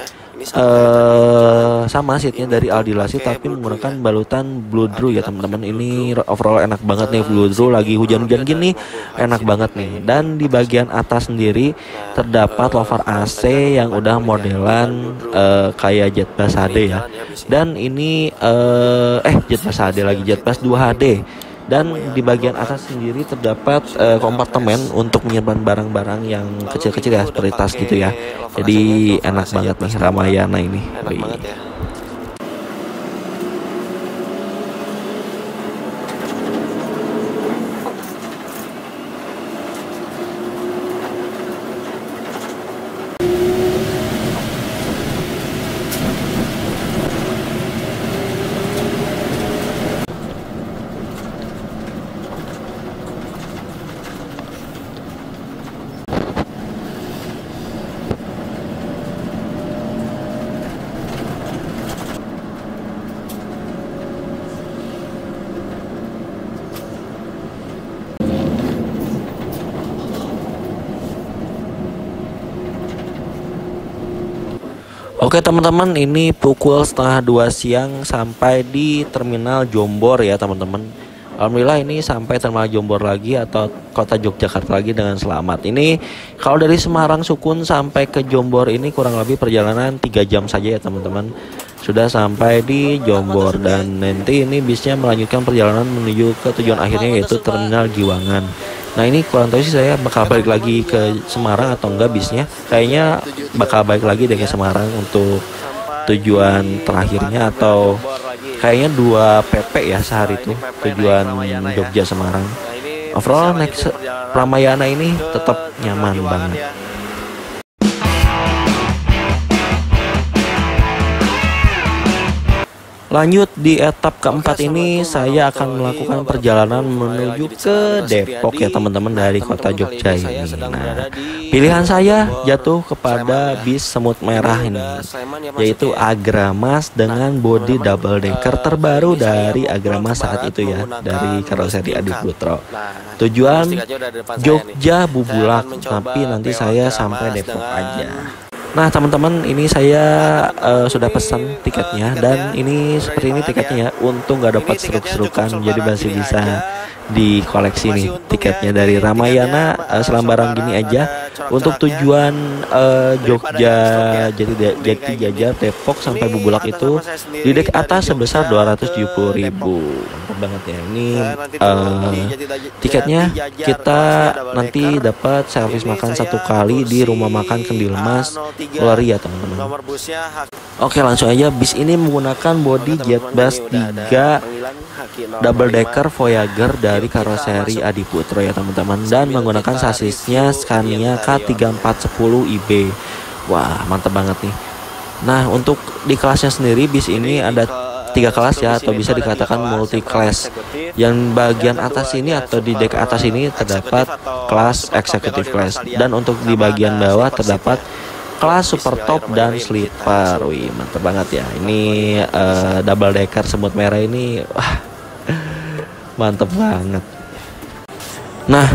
sama seatnya dari Aldilasi tapi menggunakan balutan Bludru ya teman-teman. Ini overall enak banget nih, Bludru lagi hujan-hujan gini enak banget nih. Dan di bagian atas sendiri terdapat louvre AC yang udah modelan kayak Jetbus HD ya. Dan ini Jetbus HD lagi, Jetbus 2 HD. Dan di bagian atas sendiri terdapat kompartemen untuk menyimpan barang-barang yang kecil-kecil ya seperti tas gitu ya. Jadi enak banget nih Ramayana ini. Enak banget ya. Oke teman-teman, ini pukul 1:30 siang sampai di Terminal Jombor ya teman-teman. Alhamdulillah ini sampai Terminal Jombor lagi atau kota Yogyakarta lagi dengan selamat. Ini kalau dari Semarang Sukun sampai ke Jombor ini kurang lebih perjalanan 3 jam saja ya teman-teman. Sudah sampai di Jombor dan nanti ini bisnya melanjutkan perjalanan menuju ke tujuan akhirnya yaitu Terminal Giwangan. Nah ini kurang tahu sih saya bakal balik lagi ke Semarang atau enggak bisnya. Kayaknya bakal balik lagi deh ke Semarang untuk tujuan terakhirnya atau kayaknya 2 PP ya sehari itu tujuan Jogja Semarang. Overall next Ramayana ini tetap nyaman banget. Lanjut di etap keempat ini saya akan melakukan perjalanan menuju ke Depok ya teman-teman dari kota Jogja ini. Nah, pilihan saya jatuh kepada bis semut merah ini yaitu Agramas dengan bodi double decker terbaru dari Agramas saat itu ya, dari karoseri Adi Putro. Tujuan Jogja Bubulak tapi nanti saya sampai Depok aja. Nah teman-teman ini saya sudah pesan tiketnya dan ini seperti ini tiketnya ya. Untung gak dapat seruk-serukan jadi masih bisa dikoleksi nih tiketnya dari Ramayana selembaran gini aja Untuk tujuan Jogja, Jati Jajar, Depok sampai Bubulak itu di dek atas sebesar 270.000. Mantap banget ya. Ini tiketnya kita nanti dapat servis makan 1 kali di rumah makan Kendil Mas Lori ya teman-teman. Oke, langsung aja. Bis ini menggunakan bodi Jetbus 3 double decker Voyager dari karoseri Adiputro ya teman-teman, dan menggunakan sasisnya Scania K3410IB. Wah, mantap banget nih. Nah, untuk di kelasnya sendiri bis ini ada 3 kelas ya, atau bisa dikatakan multi class. Yang bagian atas ini atau di dek atas ini terdapat kelas executive class, dan untuk di bagian bawah terdapat kelas super top dan sleeper. Wih, mantap banget ya. Ini double decker semut merah ini, wah, mantap banget. Nah,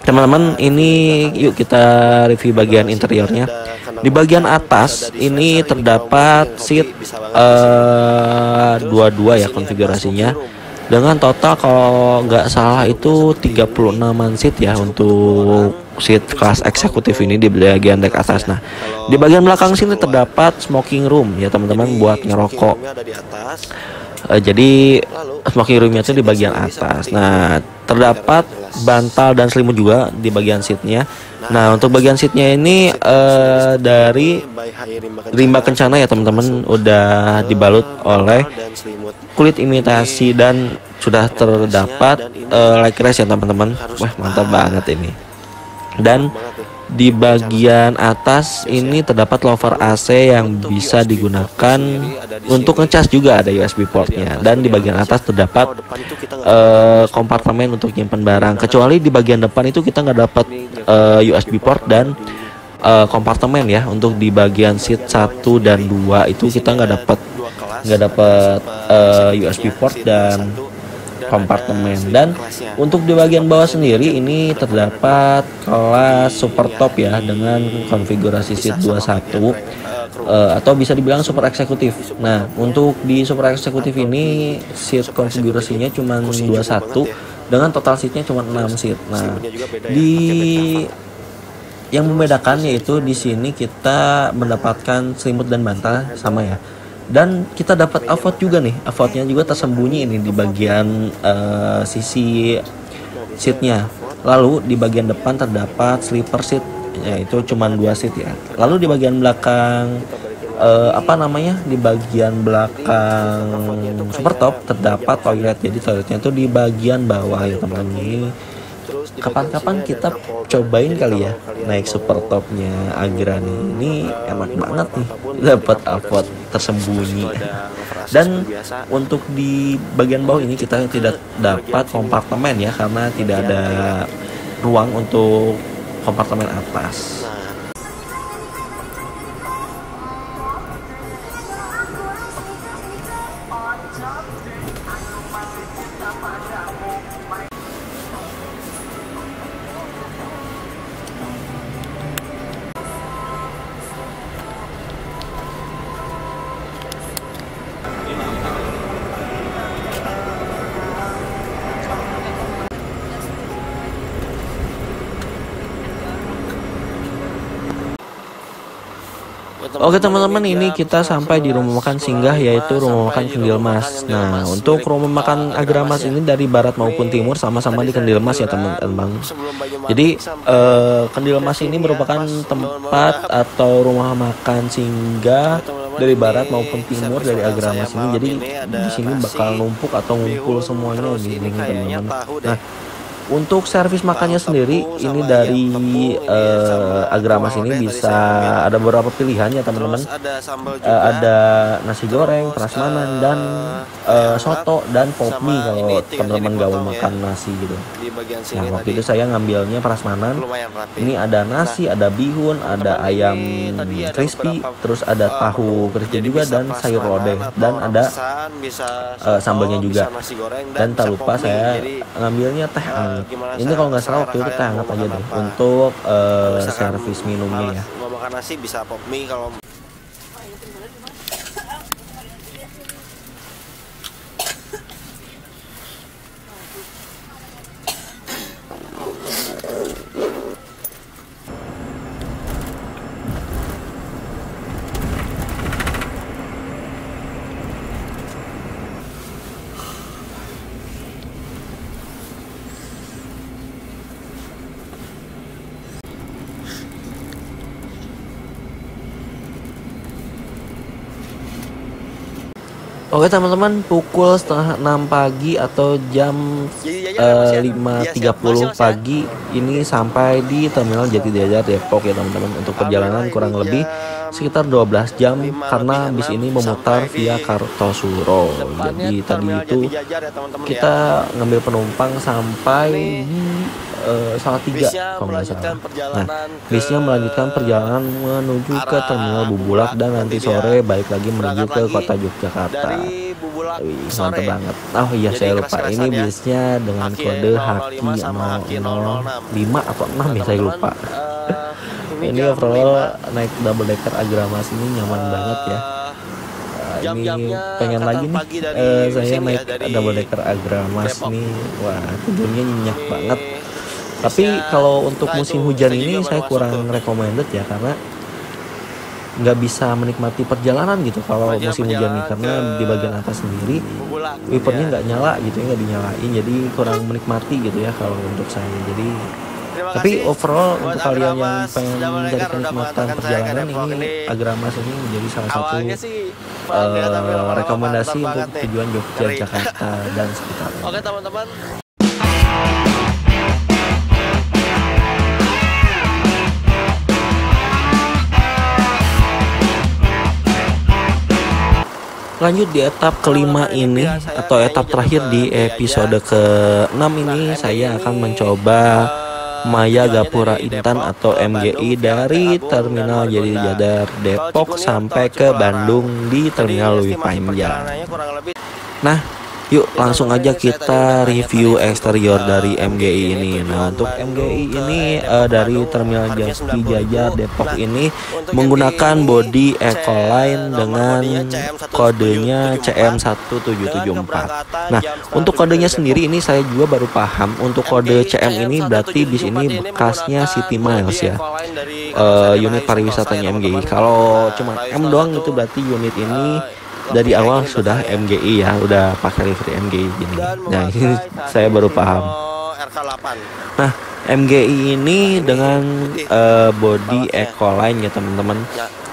teman-teman, ini yuk kita review bagian interiornya. Di bagian atas ini terdapat seat 22 ya konfigurasinya, dengan total kalau nggak salah itu 36an seat ya untuk seat kelas eksekutif ini di bagian dek atas. Nah, di bagian belakang sini terdapat smoking room ya teman-teman, buat ngerokok. Jadi smoking roomnya itu di bagian atas. Nah, terdapat bantal dan selimut juga di bagian seatnya. Nah, untuk bagian seatnya ini dari rimba kencana ya teman-teman, udah dibalut oleh kulit imitasi dan sudah terdapat legress ya teman-teman. Wah, mantap banget ini. Dan di bagian atas ini terdapat lover AC yang bisa digunakan untuk ngecas, juga ada USB portnya, dan di bagian atas terdapat kompartemen untuk nyimpan barang. Kecuali di bagian depan itu kita nggak dapat USB port dan kompartemen ya. Untuk di bagian seat 1 dan 2 itu kita nggak dapat USB port dan kompartemen. Dan untuk di bagian bawah sendiri ini terdapat kelas super top ya, dengan konfigurasi seat 21 atau bisa dibilang super eksekutif. Nah, untuk di super eksekutif ini seat konfigurasinya cuma 21 dengan total seatnya cuma 6 seat. Nah, di yang membedakan yaitu di sini kita mendapatkan selimut dan bantal sama ya. Dan kita dapat avot juga nih. Avotnya juga tersembunyi ini di bagian sisi seatnya. Lalu di bagian depan terdapat sleeper seat, yaitu cuma 2 seat ya. Lalu di bagian belakang di bagian belakang super top terdapat toilet. Jadi toiletnya itu di bagian bawah ya teman-teman. Ini kapan-kapan kita cobain kali ya naik super topnya Agrani. Ini enak banget nih, dapat avot tersembunyi. Dan untuk di bagian bawah ini kita tidak dapat kompartemen ya, karena tidak ada ruang untuk kompartemen atas. Oke teman-teman, ini kita sampai di rumah makan singgah, yaitu rumah makan Kendil Mas. Nah, untuk rumah makan Agramas ini dari barat maupun timur sama-sama di Kendil Mas ya teman-teman. Jadi Kendil Mas ini merupakan tempat atau rumah makan singgah dari barat maupun timur dari Agramas ini. Jadi di sini bakal numpuk atau ngumpul semuanya di sini teman-teman. Nah, untuk servis makannya sendiri ini dari Agramas ini bisa ada beberapa pilihan ya teman-teman. Ada nasi goreng, prasmanan, dan soto dan pop mie kalau teman-teman gak mau makan nasi gitu. Nah, waktu itu saya ngambilnya prasmanan. Ini ada nasi, ada bihun, ada ayam crispy, terus ada tahu crispy juga, dan sayur lodeh, dan ada sambalnya juga. Dan tak lupa saya ngambilnya teh anget. Ini kalau nggak salah waktu itu teh hangat aja deh untuk servis minumnya ya. Mau makan nasi bisa pop mie kalau Oke teman-teman, pukul setengah 6 pagi atau jam 5.30 pagi ini sampai di Terminal Jati Jajar Depok ya teman-teman. Untuk perjalanan kurang lebih sekitar 12 jam karena bis ini memutar via Kartosuro. Jadi tadi itu kita ngambil penumpang sampai di Salatiga kalau nggak salah. Nah, bisnya melanjutkan perjalanan menuju ke Terminal Bubulak dan nanti sore balik lagi menuju ke kota Yogyakarta. Wih, mantap banget. Oh iya, saya lupa. Ini bisnya dengan kode Haki 005 atau 6 ya, saya lupa. Ini overall naik double decker Agramas ini nyaman banget ya. Ini pengen lagi nih saya naik double decker Agramas nih. Wah, tidurnya nyenyak banget. Tapi kalau untuk musim hujan ini saya kurang recommended ya, karena nggak bisa menikmati perjalanan gitu kalau musim hujan ini, karena di bagian atas sendiri wipernya nggak nyala gitu ya, nggak dinyalain, jadi kurang menikmati gitu ya kalau untuk saya. Jadi tapi overall untuk kalian yang pengen mencari kenikmatan perjalanan ini, Agramas ini menjadi salah satu rekomendasi untuk tujuan Yogyakarta dan sekitarnya. Oke teman-teman. Lanjut di etap kelima ini atau etap terakhir di episode ke-6 ini, saya akan mencoba Maya Gapura Intan atau MGI dari Terminal Jati Jajar Depok sampai ke Bandung di Terminal Lewi Panjang. Nah, yuk langsung aja kita review eksterior dari MGI ini. Nah, untuk MGI ini dari Terminal Jati Jajar Depok ini menggunakan bodi Ecoline dengan kodenya CM1774. Nah, untuk kodenya sendiri ini saya juga baru paham. Untuk kode CM ini berarti bis ini bekasnya City Miles ya, unit pariwisatanya MGI. Kalau cuma M doang itu berarti unit ini dari awal sudah MGI ya, udah pakai livery MGI gini. Nah, ini saya baru paham. Nah, MGI ini dengan bodi Ecoline ya teman-teman,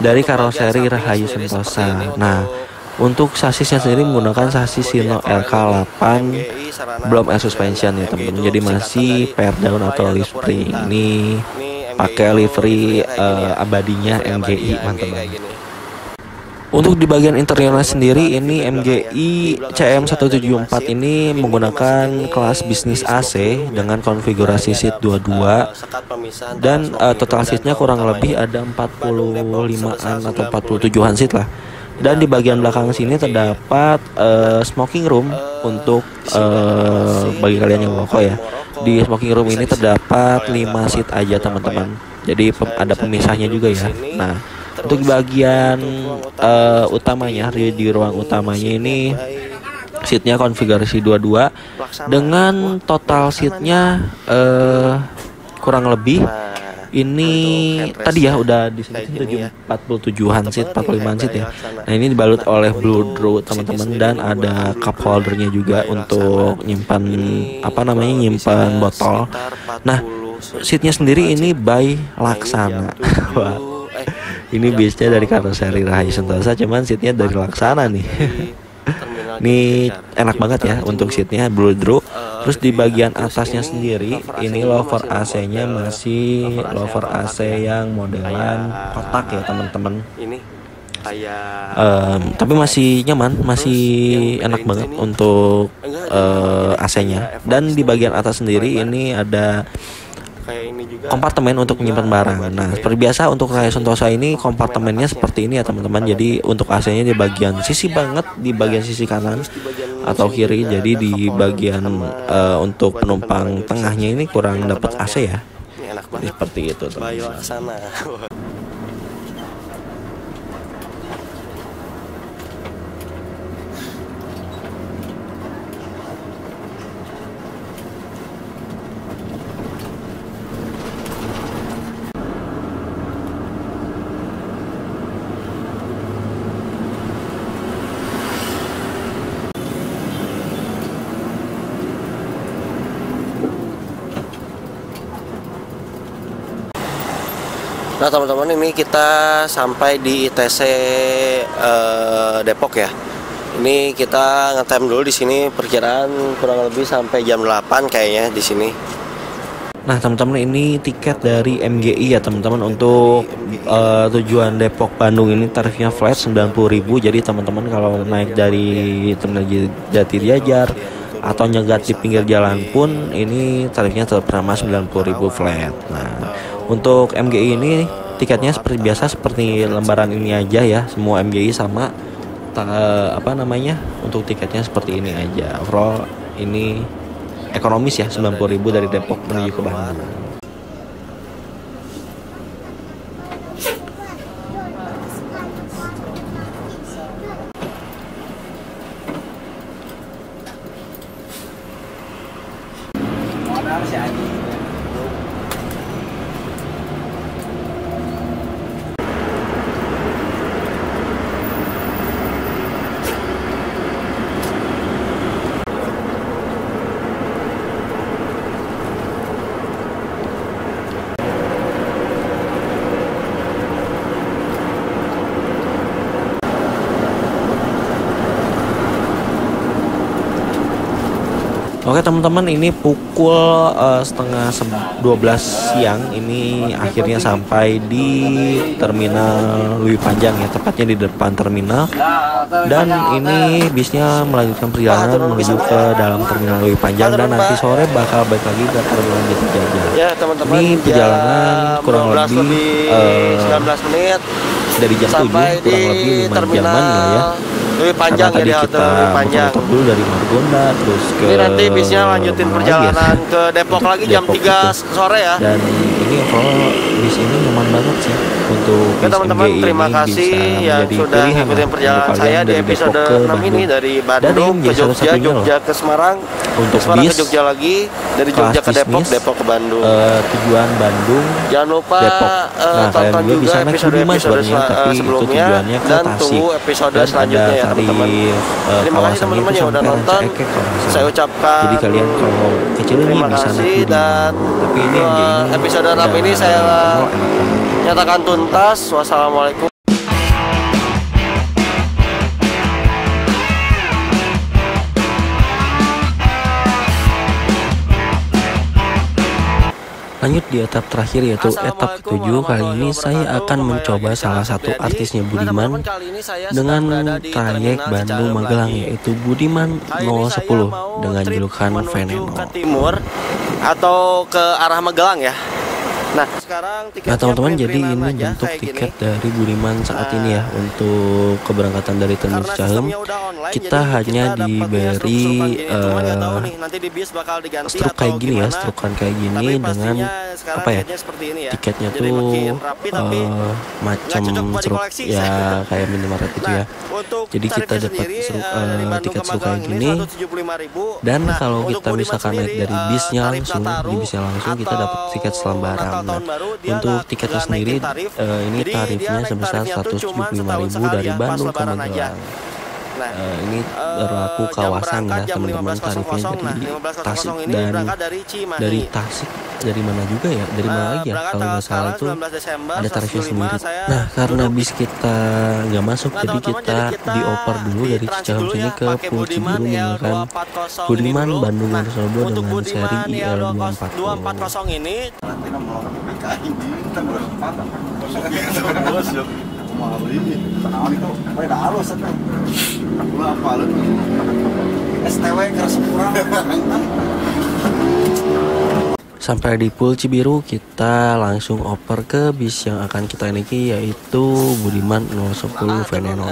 dari karoseri Rahayu Sentosa. Nah, untuk sasisnya sendiri menggunakan sasis Sino RK8, belum air suspension ya teman-teman. Jadi masih pair down atau lift spring. Ini pakai livery abadinya MGI, mantap banget. Untuk di bagian interiornya sendiri ini MGI CM174 ini menggunakan kelas bisnis AC dengan konfigurasi seat 22 dan total seatnya kurang lebih ada 45an atau 47an seat lah. Dan di bagian belakang sini terdapat smoking room untuk bagi kalian yang merokok ya. Di smoking room ini terdapat 5 seat aja teman-teman. Jadi ada pemisahnya juga ya. Nah, untuk bagian utamanya di ruang utamanya ini seatnya konfigurasi 22 dengan total seatnya kurang lebih ini tadi ya udah disebutin 47an seat, 45an seat ya. Nah, ini dibalut oleh Blue Draw teman-teman, dan ada cup holdernya juga untuk nyimpan nyimpan botol. Nah, seatnya sendiri ini by Laksana. Wah, ini bisnya dari karoseri Rahayu Sentosa, cuman seatnya dari Laksana nih. Ini enak banget ya untuk seatnya Blue Draw. Terus di bagian atasnya sendiri ini lover AC-nya masih lover AC yang modelan kotak ya teman-teman. Tapi masih nyaman, masih enak banget untuk AC-nya. Dan di bagian atas sendiri ini ada kompartemen untuk menyimpan barang. Nah, seperti biasa untuk Rahayu Sentosa ini kompartemennya seperti ini ya teman-teman. Jadi untuk AC-nya di bagian sisi banget, di bagian sisi kanan atau kiri. Jadi di bagian untuk penumpang tengahnya ini kurang dapat AC ya. Jadi seperti itu teman-teman. Nah teman-teman, ini kita sampai di ITC Depok ya. Ini kita ngetem dulu di sini, perkiraan kurang lebih sampai jam 8 kayaknya di sini. Nah teman-teman, ini tiket dari MGI ya teman-teman, untuk tujuan Depok Bandung ini tarifnya flat 90.000. Jadi teman-teman kalau naik dari Terminal Jatijajar atau nyegat di pinggir jalan pun ini tarifnya tetap sama 90.000 flat. Nah untuk MGI ini tiketnya seperti biasa, seperti lembaran ini aja ya, semua MGI sama untuk tiketnya seperti ini aja. Overall ini ekonomis ya, 90.000 dari Depok menuju ke Bandung. Oke teman-teman, ini pukul setengah 12 siang ini akhirnya sampai di Terminal Lewi Panjang ya, tepatnya di depan terminal. Dan ini bisnya melanjutkan perjalanan menuju ke dalam Terminal Lewi Panjang, dan nanti sore bakal balik lagi ke Terminal Jatijajar. Ya teman-teman, ini perjalanan kurang lebih 19 menit dari jam 7, kurang lebih 5 jaman lah ya. Lebih panjang, karena tadi kita muter dulu dari Margonda terus ke ini nanti bisnya lanjutin perjalanan ke Depok lagi jam 3 sore ya. Dan ini kalau bis ini nyaman banget sih untuk teman-teman, terima kasih yang sudah ngikutin perjalanan saya di episode 6 ini, dari Bandung ke Jogja, Jogja ke Semarang, untuk Semarang bis ke Jogja lagi, dari Jogja ke Depok, Depok ke Bandung. Tujuan Bandung, jangan lupa tonton juga episode sebelumnya, dan tunggu episode selanjutnya ya teman-teman. Terima kasih teman-teman yang udah nonton. Saya ucapkan jadi kalian kalau kecil ini terima bisa kasih, dan tapi ini episode 6 ini saya nyatakan tuntas. Wassalamualaikum. Lanjut di etap terakhir, yaitu etap ke-7. Kali ini saya akan mencoba salah satu artisnya Budiman dengan trayek Bandung Magelang, yaitu Budiman 010 dengan julukan Veneno. Ke timur atau ke arah Magelang ya. Nah teman-teman, jadi ini bentuk tiket dari Budiman saat ini ya. Untuk keberangkatan dari Terminal Cicahem kita hanya diberi struk kayak gini ya, strukan kayak gini dengan apa ya, tiketnya tuh macam struk ya, kayak minimarket gitu ya. Jadi kita dapat tiket struk kayak gini, dan kalau kita misalkan naik dari bisnya langsung, di bisnya langsung kita dapat tiket selembaran. Nah, untuk tiketnya sendiri ini tarifnya sebesar 175.000 dari Bandung ke Magelang. Ini berlaku kawasan ya teman-teman, tarifnya dari Tasik, dan dari Tasik dari mana juga ya, dari mana lagi ya, kalau nggak salah itu ada tarifnya sendiri. Nah karena bis kita nggak masuk, jadi kita dioper dulu dari Cicahem sini ke Pulau Cibiru menggunakan Budiman Bandung 010 dengan seri IL240. ini sampai di Pulau Cibiru kita langsung oper ke bis yang akan kita naiki, yaitu Budiman 010 Veneno.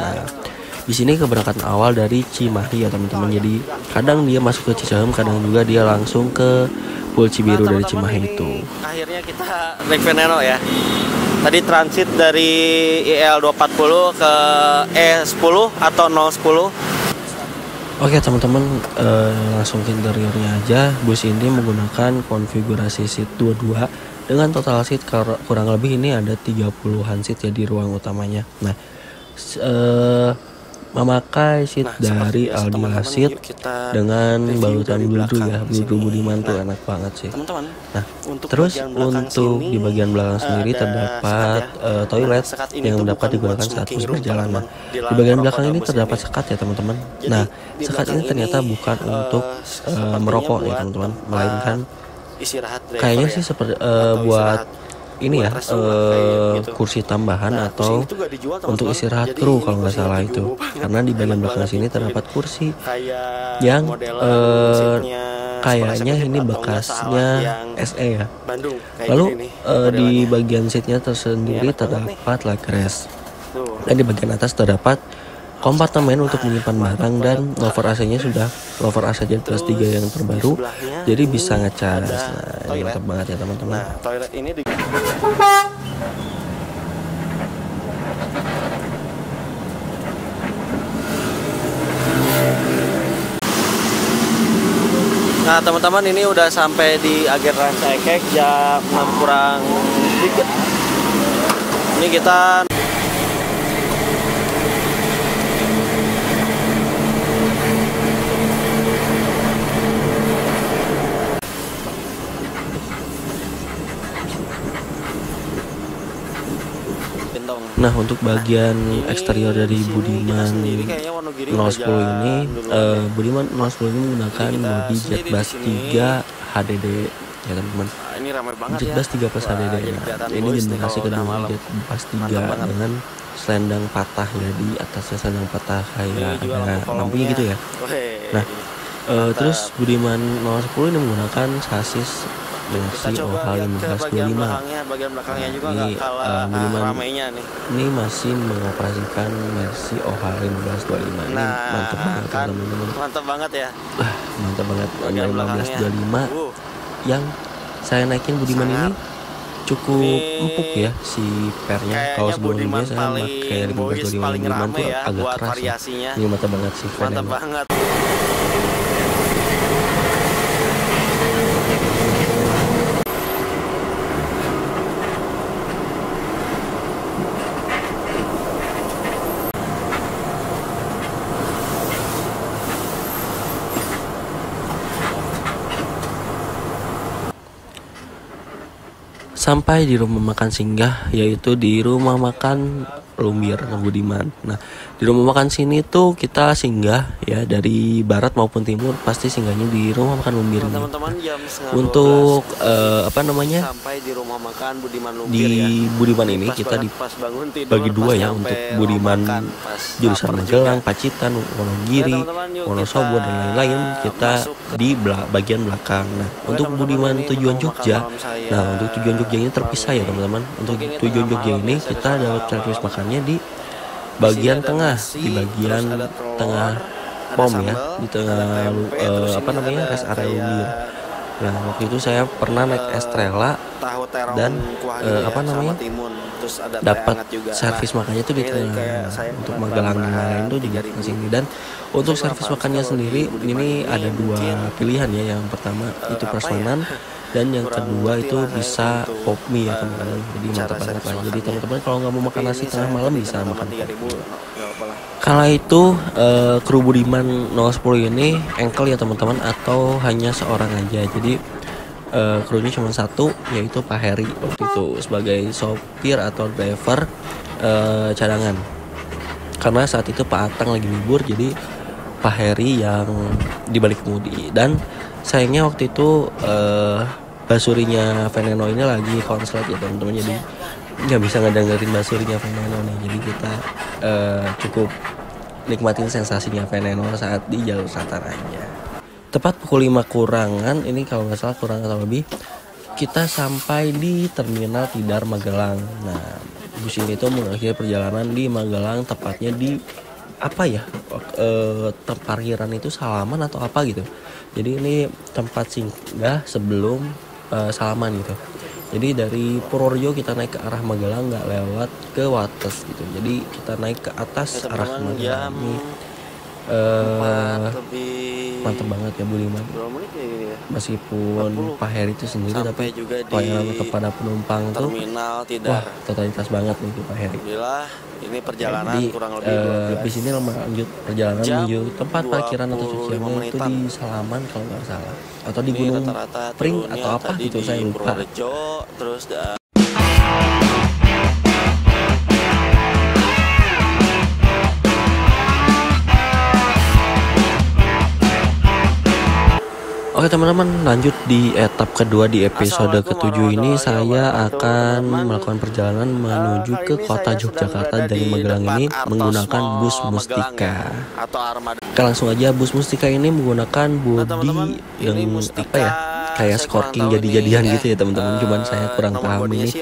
Di sini keberangkatan awal dari Cimahi ya teman-teman. Jadi kadang dia masuk ke Cicahem, kadang juga dia langsung ke Pulau Cibiru dari Cimahi itu. Akhirnya kita naik Veneno ya. Tadi transit dari IL240 ke E10 atau 010. Oke teman-teman, langsung ke interiornya aja. Bus ini menggunakan konfigurasi seat 22 dengan total seat kurang lebih ini ada 30-an seat ya di ruang utamanya. Nah memakai seat dari Aldila Seat dengan balutan bludu ya, bludu Budiman tuh enak banget sih. Nah, terus untuk di bagian belakang sendiri terdapat toilet yang dapat digunakan saat bus berjalan. Nah, di bagian belakang ini terdapat sekat ya teman-teman. Nah, sekat ini ternyata bukan untuk merokok ya teman-teman, melainkan kayaknya sih seperti buat ini ya, kursi tambahan atau untuk istirahat kru kalau nggak salah itu, karena di bagian belakang sini terdapat kursi yang kayaknya ini bekasnya SE ya. Lalu di bagian seatnya tersendiri terdapat leg rest, dan di bagian atas terdapat kompartemen untuk menyimpan barang, dan lover AC-nya sudah lover AC Jet Plus 3 yang terbaru, jadi bisa ngecas. Nah, ini mantap banget ya teman-teman. Toilet ini Nah teman-teman, ini udah sampai di agen Rans Ekek jam 6 kurang sedikit. Ini kita Nah, untuk bagian eksterior dari Budiman 010 ini, Budiman 010 ini menggunakan bodi Jet Bus 3 HDD ya teman-teman. Jet Bus 3 plus HDD. Nah, ini generasi kedua Jet Bus 3 dengan selendang patah ya, di atasnya selendang patah kayak ada lampunya gitu ya. Nah, terus Budiman 010 ini menggunakan sasis versi OH 1525. Ini Budiman ini masih mengoperasikan versi OH 1525. Ini mantap banget teman-teman. mantap banget ya. Mantap banget. 1525 yang saya naikin Budiman ini cukup empuk ya si pernya. Kalau sebelumnya saya pakai 1525 Budiman tuh agak keras ya. Ini mantap banget sih. Mantap banget. Sampai di rumah makan singgah, yaitu di rumah makan Lumbir Budiman. Nah, di rumah makan sini tuh kita singgah ya, dari barat maupun timur pasti singgahnya di rumah makan Lumbir. Teman-teman, jam untuk sampai di rumah makan Budiman Lumbir di ya. Budiman ini kita dibagi dua ya, untuk Budiman jurusan Magelang, Pacitan, Wonogiri, Wonosobo dan lain-lain kita di bagian belakang. Nah, untuk Budiman tujuan Jogja, nah untuk tujuan Jogja ini terpisah ya teman-teman. Untuk tujuan Jogja ini kita dapat servis makannya di bagian tengah, di bagian tengah pom ya, di tengah rest area Lumbir. Nah, waktu itu saya pernah naik Estrella dan dapat servis makannya itu di tengah. Untuk Magelang yang lain tuh juga di sini. Dan untuk servis makannya sendiri ini ada dua pilihan ya. Yang pertama itu prasmanan, dan yang kedua itu bisa pop mie ya teman-teman. Jadi mantap banget lah. Jadi teman-teman kalau nggak mau makan nasi tengah malam bisa makan pop mie. Kala itu kru Budiman 010 ini engkel ya teman-teman, atau hanya seorang aja. Jadi krunya cuma satu, yaitu Pak Heri waktu itu sebagai sopir atau driver cadangan. Karena saat itu Pak Atang lagi libur, jadi Pak Heri yang dibalik kemudi. Dan sayangnya waktu itu basurinya Veneno ini lagi konslet ya teman-teman, jadi nggak bisa ngedengerin basurinya Veneno nih. Jadi kita cukup nikmatin sensasinya Veneno saat di jalur selatan aja. Tepat pukul 5 kurangan, ini kalau nggak salah kurang atau lebih, kita sampai di Terminal Tidar Magelang. Nah, bus ini tuh mengakhiri perjalanan di Magelang, tepatnya di parkiran itu Salaman atau apa gitu. Jadi ini tempat singgah sebelum Salaman gitu. Jadi dari Purworejo kita naik ke arah Magelang, nggak lewat ke Wates gitu. Jadi kita naik ke atas arah Magelang. mantep banget ya Budiman. berapa menit ya ini ya? Meskipun 40. Pak Heri itu sendiri Sampai tapi juga di pelayanan kepada penumpang tuh terminal wah Tidar. totalitas banget nih Pak Heri. Alhamdulillah ini perjalanan Jadi kurang lebih 12 bis ini lanjut perjalanan jam, menuju tempat parkiran atau 25 cuciannya itu menitan. di Salaman kalau nggak salah, atau di Ini Gunung rata-rata Pring turunnya atau apa tadi gitu di saya lupa. Purworejo, terus Oke teman-teman, lanjut di etap kedua di episode ke-7 ini saya akan melakukan perjalanan menuju ke kota Yogyakarta dari Magelang ini menggunakan bus Mustika. atau armada. Oke, langsung aja bus Mustika ini menggunakan bodi yang apa ya, kayak skorking jadi-jadian gitu ya teman-teman. Cuman saya kurang paham ini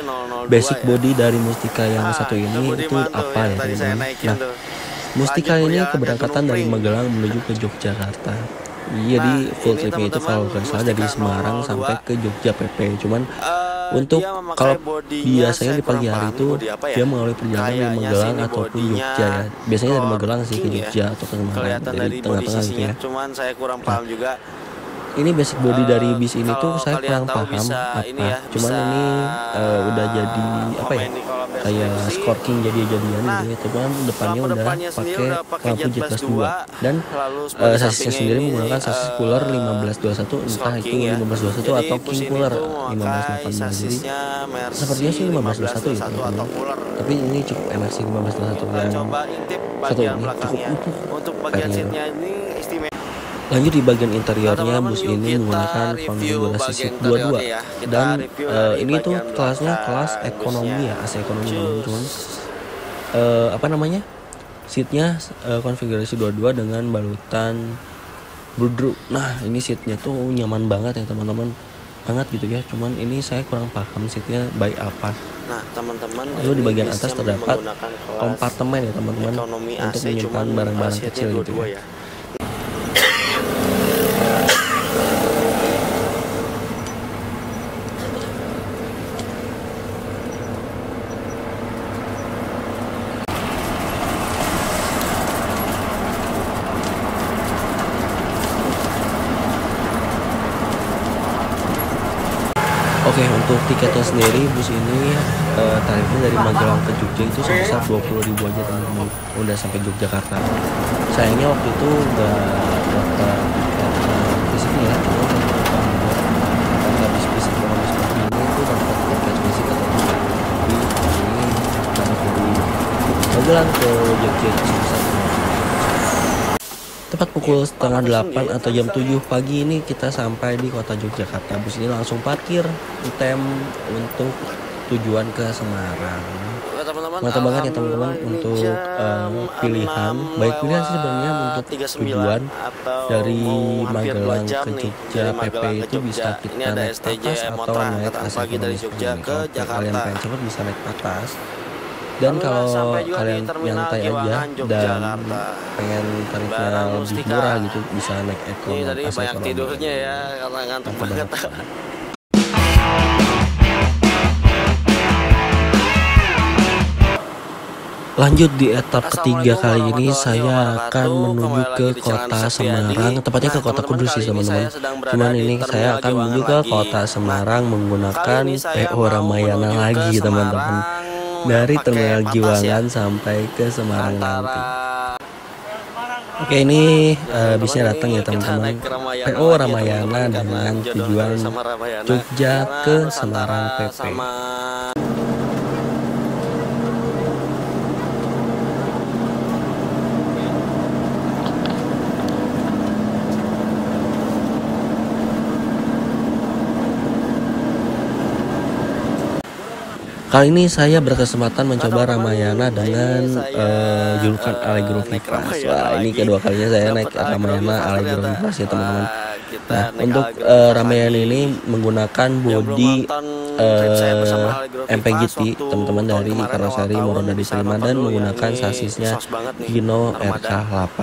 basic body dari Mustika yang satu ini itu apa ya teman-teman. Nah, Mustika ini keberangkatan dari Magelang menuju ke Yogyakarta. Jadi full tripnya itu kalau nggak salah dari Semarang sampai ke Jogja PP. Cuman untuk kalau biasanya di pagi hari itu dia melalui perjalanan dari Magelang ataupun Jogja ya. Biasanya dari Magelang sih ke Jogja atau ke Semarang, dari tengah-tengah gitu ya. Cuman saya kurang paham juga. Ini basic body dari bis ini tuh saya kurang paham apa. Cuman ini udah jadi apa ya, kayak skorking jadi-jadian gitu ya. Cuman depannya udah pakai lampu J+2 dan sasisnya sendiri menggunakan sasis cooler 1521, entah itu 1521 atau King Cooler 1585. Jadi sepertinya sih 1521 ya teman-teman. Tapi ini cukup enak sih 1521 yang satu ini cukup empuk Untuk bagian seatnya ini istimewa. Lanjut di bagian interiornya, bus ini menggunakan konfigurasi seat 22 dan ini tuh kelasnya kelas ekonomi ya, AC ekonomi teman-teman. Apa namanya, seatnya konfigurasi 22 dengan balutan bludru. Nah ini seatnya tuh nyaman banget ya teman-teman, banget gitu ya. Cuman ini saya kurang paham seatnya by apa. Nah teman-teman, lalu di bagian atas terdapat kompartemen ya teman-teman untuk menyimpan barang-barang kecil gitu ya. Oke, untuk tiketnya sendiri bus ini tarifnya dari Magelang ke Jogja itu sebesar 20.000 aja teman-teman. Udah sampai Yogyakarta. Sayangnya waktu itu nggak dapat tiket fisiknya ya, cuma karena bis-bis ekonomi seperti ini itu dapat tiket fisik atau tidak. Tapi ini karena dari Magelang ke Jogja itu sebesar 20.000. Tepat pukul setengah 8 atau jam 7 pagi ini kita sampai di kota Yogyakarta. Bus ini langsung parkir item untuk tujuan ke Semarang. Mantap banget ya teman-teman untuk pilihan. Baik pilihan sih sebenarnya untuk tujuan dari Magelang ke Jogja PP itu bisa kita naik atas atau naik AC ekonomi seperti ini. Kalau kalian pengen cepet bisa naik atas. Dan kalau kalian nyantai aja dan pengen tarifnya lebih murah gitu bisa naik ekonomi. Ini tadi banyak tidurnya ya karena ngantuk banget. Lanjut di etap ketiga kali ini saya akan menuju ke kota Semarang, tepatnya ke kota Kudus sih teman-teman. Cuman ini saya akan menuju ke kota Semarang menggunakan PO Ramayana lagi teman-teman. Dari Terminal Giwangan sampai ke Semarang nanti. Oke, ini bisnya datang ya teman-teman. PO Ramayana dengan tujuan Jogja ke Semarang PP. Kali ini saya berkesempatan mencoba Ramayana dengan julukan Allegro Vipras. Wah, ini kedua kalinya saya naik Ramayana Allegro Vipras ya teman-teman. Nah, untuk Ramayana ini menggunakan bodi MPGT teman-teman dari karoseri Moronda D5 dan menggunakan sasisnya Hino RK8.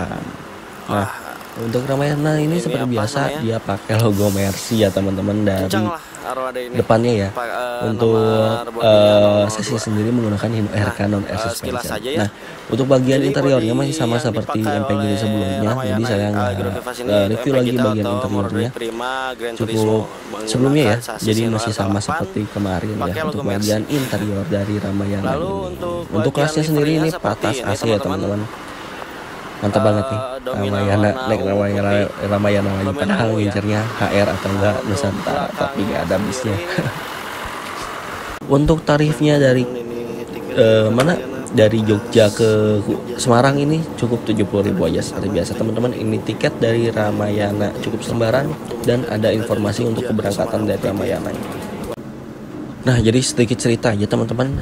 Nah, Untuk Ramayana ini seperti biasa dia pakai logo Mercy ya teman-teman dari depannya ya. Untuk sesi sendiri menggunakan Hino RK non air suspension. Nah, untuk bagian interiornya masih sama seperti MPG sebelumnya. Jadi saya review lagi bagian interiornya. Cukup sebelumnya ya. Jadi masih sama seperti kemarin ya untuk bagian interior dari Ramayana ini. Untuk kelasnya sendiri ini patas AC ya teman-teman. Mantap banget nih Ramayana, naik Ramayana lagi, padahal ngincernya HR atau enggak Nusantara, tapi gak ada bisnya. Untuk tarifnya dari dari Jogja ke Semarang ini cukup 70.000 aja seperti biasa teman-teman. Ini tiket dari Ramayana cukup selembaran dan ada informasi untuk keberangkatan dari Ramayana ini. Nah, jadi sedikit cerita aja teman-teman.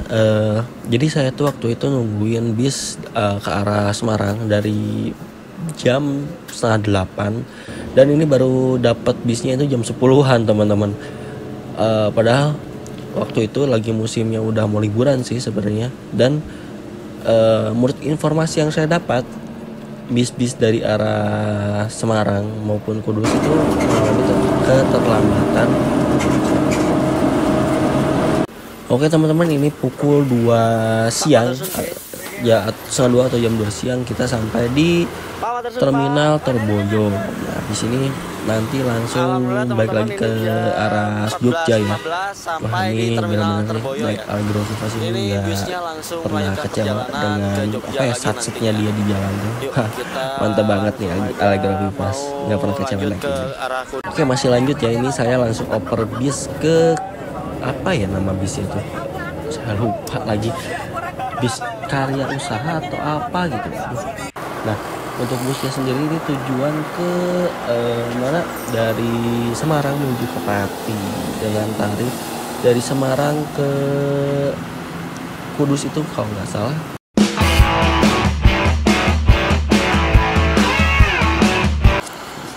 Jadi saya tuh waktu itu nungguin bis ke arah Semarang dari jam 7:30 dan ini baru dapat bisnya itu jam 10-an teman-teman. Padahal waktu itu lagi musimnya udah mau liburan sih sebenarnya. Dan menurut informasi yang saya dapat, bis-bis dari arah Semarang maupun Kudus itu mengalami keterlambatan. Oke teman-teman, ini pukul 2 siang ya, 1:30 atau jam 2 siang kita sampai di terminal Terbojo. Nah, di sini nanti langsung balik lagi ke arah Jogja ya. Wah, ini benar-benar naik Allegro Viva ini nggak pernah kecewa dengan satsetnya dia di jalan tuh. Mantap banget nih Allegro Viva, nggak pernah kecewa naik ini. Oke, masih lanjut ya, ini saya langsung oper bis ke apa ya nama bisnya itu, saya lupa lagi, bis karya usaha atau apa gitu. Nah, untuk busnya sendiri ini tujuan ke mana, dari Semarang menuju ke Pati dengan tarif dari Semarang ke Kudus itu kalau nggak salah.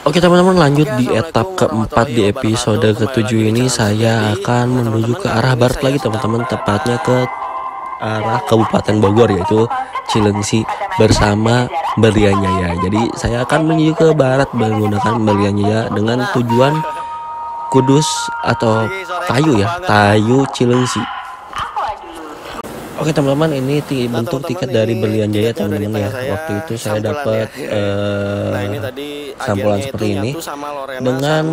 Oke teman-teman, lanjut di etap keempat di episode ke-7 ini saya akan menuju ke arah barat lagi teman-teman, tepatnya ke arah Kabupaten Bogor yaitu Cilengsi bersama Berlianjaya. Jadi saya akan menuju ke barat menggunakan Berlianjaya dengan tujuan Kudus atau Tayu ya, Tayu Cilengsi. Oke teman-teman, ini bentuk tiket dari Berlianjaya teman-teman ya. Waktu itu saya dapat sampulan seperti ini dengan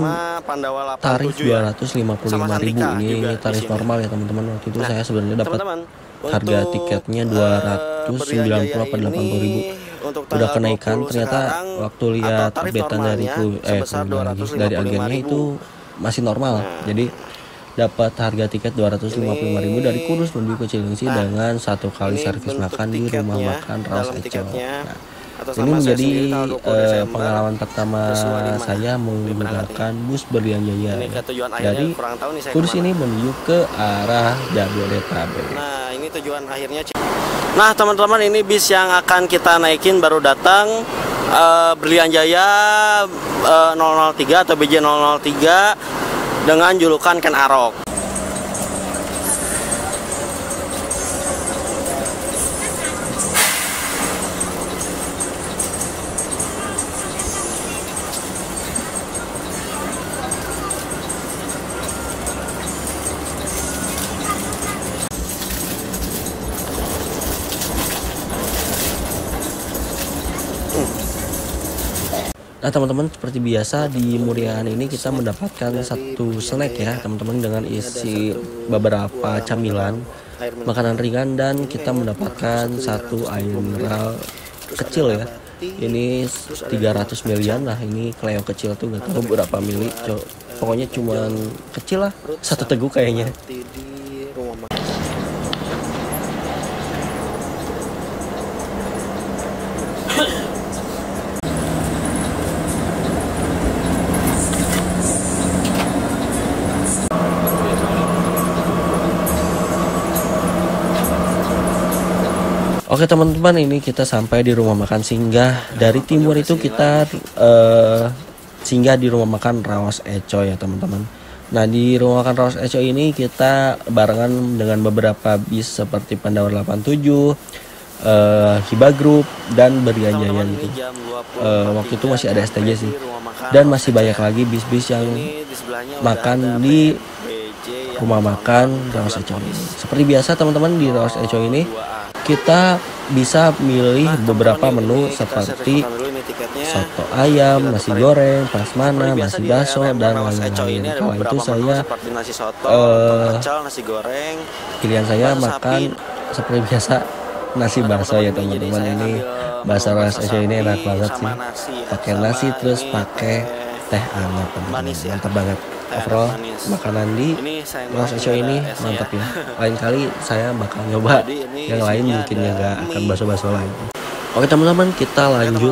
tarif 255.000. Ini tarif normal ya teman-teman. Waktu itu saya sebenarnya dapat harga tiketnya 290 atau 80.000. Udah kenaikan ternyata waktu lihat updatean dari agennya itu masih normal. Jadi dapat harga tiket 255.000 dari Kudus menuju ke Cilengsi dengan 1 kali servis makan di rumah makan Raos Eco. Nah, ini menjadi pengalaman pertama saya menggunakan bus Berlianjaya dari Kudus ini menuju ke arah Jabodetabek. Nah, ini tujuan akhirnya. Nah, teman-teman, ini bis yang akan kita naikin baru datang, Berlianjaya 003 atau BJ 003 dengan julukan Ken Arok. Nah teman-teman, seperti biasa di Murian ini kita mendapatkan satu snack ya teman-teman dengan isi beberapa camilan, makanan ringan, dan kita mendapatkan satu air mineral kecil ya. Ini 300 milian lah, ini Cleo kecil tuh gak tahu berapa mili, pokoknya cuman kecil lah, 1 teguk kayaknya. Oke teman-teman, ini kita sampai di rumah makan singgah. Dari timur itu kita singgah di rumah makan Raos Eco ya teman-teman. Nah, di rumah makan Raos Eco ini kita barengan dengan beberapa bis seperti Pandawa 87, Hiba Group dan Berlianjaya gitu. Waktu itu masih ada STJ sih, dan masih banyak lagi bis-bis yang makan di rumah makan Raos Eco ini. Seperti biasa teman-teman, di Raos Eco ini kita bisa milih beberapa menu seperti soto ayam, nasi goreng, prasmanan, nasi bakso, dan lain-lain. Kala itu saya pilihan saya makan seperti biasa nasi bakso ya teman-teman. Ini bakso Raos Eco ini enak banget sih, pakai nasi terus pakai teh hangat teman-teman, mantap banget. Overall makanan di Raos Eco ini mantap ya. Lain kali saya bakal nyoba yang lain, mungkin ya gak akan bakso-bakso lain. Oke teman-teman, kita lanjut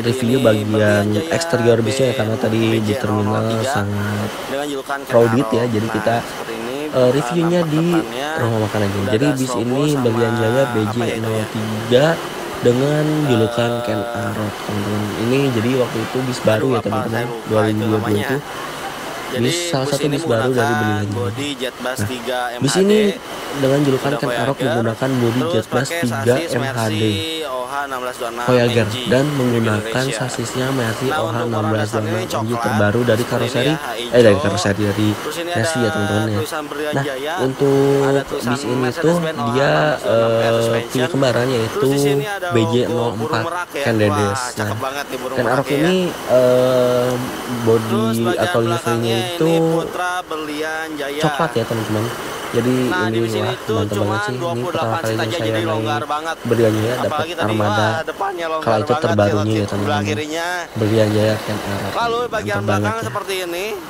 review bagian eksterior bisnya ya, karena tadi di terminal sangat crowded ya, jadi kita reviewnya di rumah makan aja. Jadi bis ini Berlianjaya BJ03 dengan julukan Ken Arok teman-teman. Ini jadi waktu itu bis baru ya teman-teman, 2022 itu bis salah satu bis baru dari Berlianjaya. Nah, bis ini dengan julukan Ken Arok menggunakan bodi Jetbus 3 MHD Voyager dan menggunakan sasisnya Mercy OH1626 MG terbaru dari karoseri dari Mercy ya teman-teman ya. Nah, untuk bis ini tuh dia punya kembaran yaitu BJ04 Ken Dedes. Nah, Ken Arok ini body atau liverynya itu coklat ya teman-teman. Jadi ini wah mantap banget sih. Ini pertama kalinya saya naik Berlianjaya dapat armada kala itu terbarunya ya teman-teman, Berlianjaya Ken Arok. Mantap banget ya.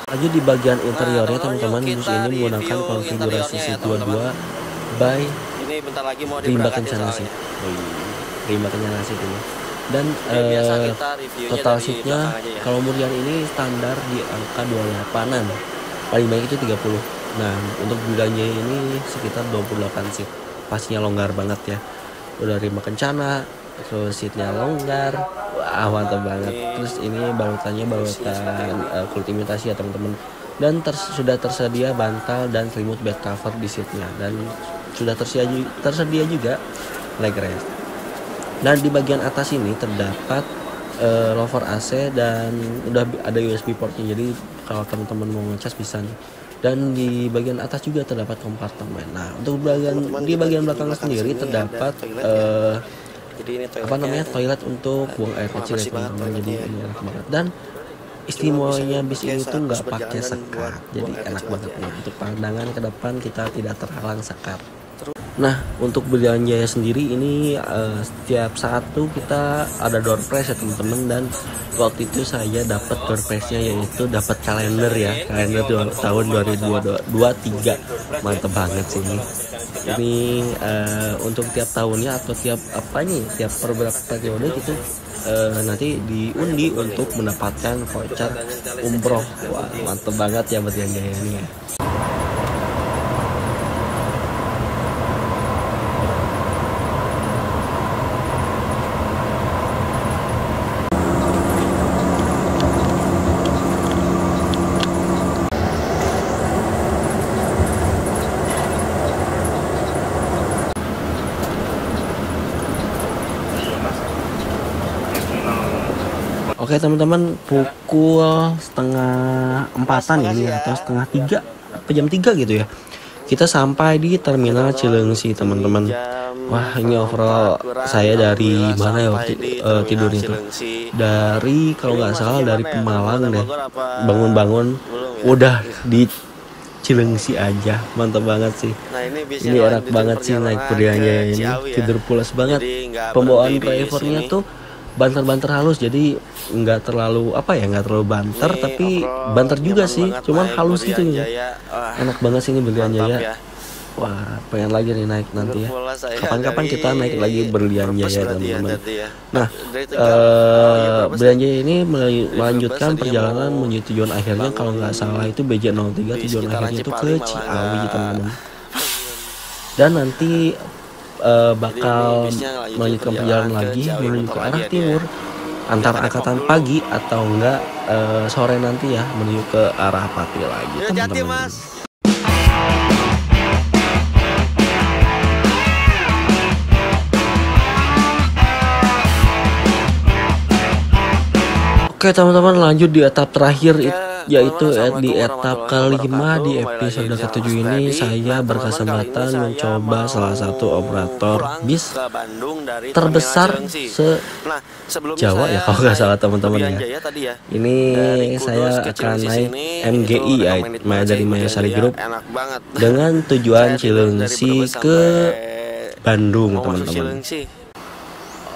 Lanjut di bagian interiornya teman-teman, bus ini menggunakan konfigurasi seat 22 by Rimba Kencana sih. Rimba Kencana sih ini. Dan total seatnya kalau Murian ini standar di angka 28an, paling banyak itu 30. Nah, untuk Berlianjaya ini sekitar 28 seat, pastinya longgar banget ya. Udah Rimba Kencana, terus seatnya longgar, wah mantap banget. Terus ini balutannya balutan kulit imitasi ya teman-teman. Dan sudah tersedia bantal dan selimut bed cover di seatnya, dan sudah tersedia juga leg rest. Dan di bagian atas ini terdapat lover AC dan udah ada USB portnya, jadi kalau teman-teman mau ngecas bisa nih. Dan di bagian atas juga terdapat kompartemen. Nah, untuk di bagian belakang sendiri terdapat toilet untuk buang air kecil ya teman-teman. Jadi ini enak banget. Dan istimewanya bis ini tuh nggak pakai sekat, jadi enak banget nih. Untuk pandangan ke depan kita tidak terhalang sekat. Nah, untuk Berlianjaya sendiri ini setiap saat tuh kita ada door prize ya teman-teman, dan waktu itu saya dapat door prize-nya yaitu dapat kalender ya, kalender tahun 2023. Mantep banget sih ini. Ini untuk tiap tahunnya atau tiap per beberapa periode gitu nanti diundi untuk mendapatkan voucher umroh. Wah, mantep banget ya Berlianjaya ini ya. Oke teman-teman, pukul 2:30 ya, atau 2:30 apa jam 3 gitu ya, kita sampai di terminal Cileungsi teman-teman. Wah, ini overall saya dari mana ya waktu tidurnya tuh, dari kalau nggak salah dari Pemalang deh, bangun-bangun udah di Cileungsi aja. Mantap banget sih, ini enak banget sih naik Berlianjaya ini, tidur pulas banget. Pembawaan drivernya tuh banter-banter halus, jadi nggak terlalu banter, tapi banter juga sih, cuman halus gitu ya. Enak banget sih ini Berlianjaya. Wah, pengen lagi nih naik nanti ya. Kapan-kapan kita naik lagi Berlianjaya teman-teman. Nah, Berlianjaya ini melanjutkan perjalanan menuju tujuan akhirnya, kalau nggak salah itu BJ03, tujuan akhirnya itu ke Ciawi teman-teman. Dan nanti bakal melanjutkan perjalanan lagi menuju ke arah timur, antara angkatan pagi atau enggak sore nanti ya, menuju ke arah Pati lagi teman-teman. Oke teman-teman, lanjut di etap terakhir yaitu di etap kelima. Di episode ke-7 ini saya berkesempatan mencoba salah satu operator bis terbesar se-Jawa ya kalau nggak salah teman-teman ya. Ini saya akan naik MGI ya, dari Mayasari Group dengan tujuan Cilengsi ke Bandung teman-teman.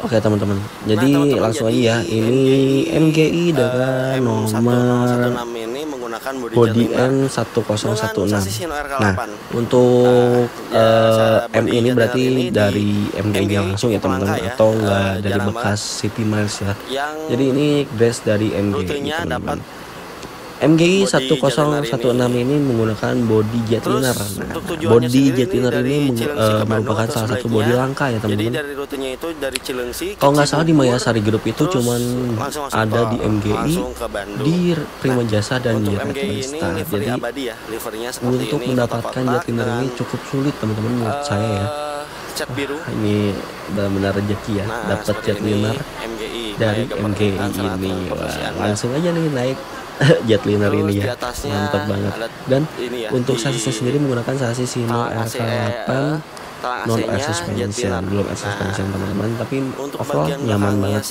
Oke teman-teman, jadi langsung aja ya. Ini MGI dengan nomor body N1016. Nah, untuk M ini berarti dari MGI langsung ya teman-teman, atau enggak dari bekas City Miles ya. Jadi ini grace dari MGI teman-teman. MGI 1016 ini menggunakan body jetliner. Nah, body jetliner ini merupakan salah satu body langka ya teman-teman. Kalau nggak salah di Mayasari Group itu cuman ada di MGI, di Prima Jasa dan di Retrista. Jadi untuk mendapatkan jetliner ini cukup sulit teman-teman menurut saya ya. Ini benar-benar rezeki ya, dapat jetliner dari MGI ini. Wah, langsung aja nih naik jetliner ini ya, mantap banget. Dan untuk sasisnya sendiri menggunakan sasis Hino RK8 non air suspension, belum air suspension teman-teman, tapi overall nyaman banget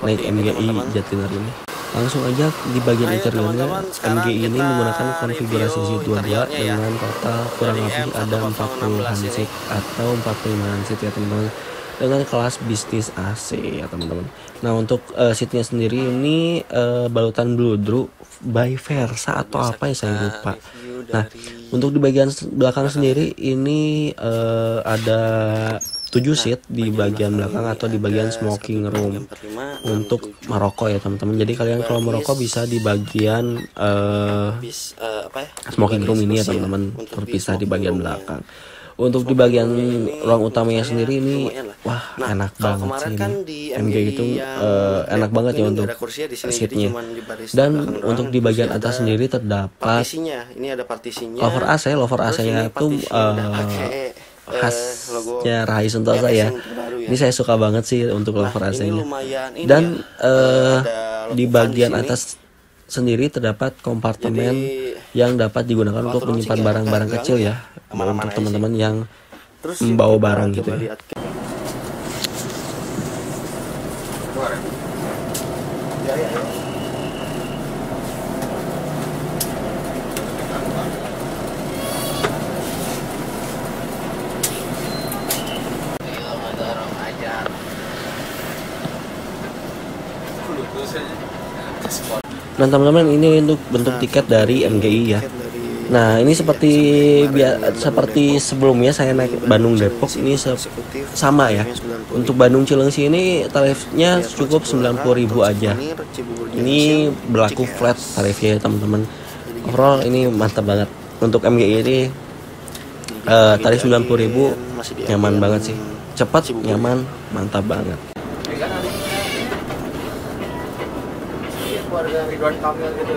naik MGI jetliner ini. Langsung aja di bagian interiornya, MGI ini menggunakan konfigurasi Z22 dengan total kurang lebih ada 40 handseat atau 45 handseat ya teman-teman, dengan kelas bisnis AC ya teman-teman. Nah untuk seatnya sendiri ini balutan Bluedroo by Versa atau apa ya saya lupa. Nah untuk di bagian belakang sendiri ini ada 7 seat di bagian belakang atau di bagian smoking room untuk merokok ya teman-teman. Jadi kalian kalau merokok bisa di bagian smoking room ini ya teman-teman, terpisah di bagian belakang. Untuk di bagian ruang utamanya sendiri ini, wah enak banget sih ini. MG itu enak banget ya untuk seatnya. Dan untuk di bagian atas sendiri terdapat lover AC-nya itu khasnya Rai Sentosa ya. Ini saya suka banget sih untuk lover AC-nya. Dan di bagian atas sendiri terdapat kompartemen yang dapat digunakan untuk menyimpan barang-barang kecil ya, untuk teman-teman yang membawa barang gitu ya. Nah teman-teman, ini untuk bentuk tiket dari MGI ya. Nah ini seperti sebelumnya saya naik Bandung Depok ini sama ya. Untuk Bandung Cilengsi ini tarifnya cukup 90.000 aja. Ini berlaku flat tarifnya ya teman-teman. Overall ini mantap banget. Untuk MGI ini tarif 90.000 nyaman banget sih. Cepat, nyaman, mantap banget. Ridwan Kamil gitu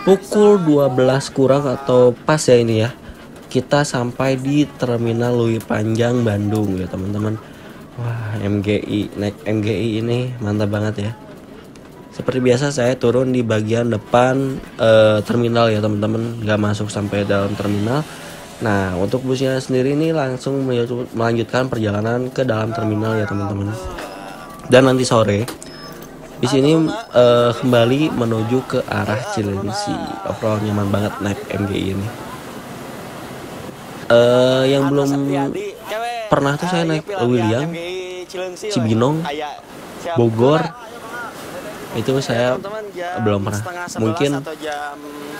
Pukul 12 kurang atau pas ya ini ya, kita sampai di Terminal Lui Panjang Bandung ya teman-teman. Wah MGI, naik MGI ini mantap banget ya. Seperti biasa saya turun di bagian depan terminal ya teman-teman, nggak masuk sampai dalam terminal. Nah untuk busnya sendiri ini langsung melanjutkan perjalanan ke dalam terminal ya teman-teman. Dan nanti sore di sini kembali menuju ke arah Cilengsi. Overall nyaman banget naik MGI ini. Yang belum pernah tuh saya naik William, Cibinong, Bogor. Itu saya belum pernah. Mungkin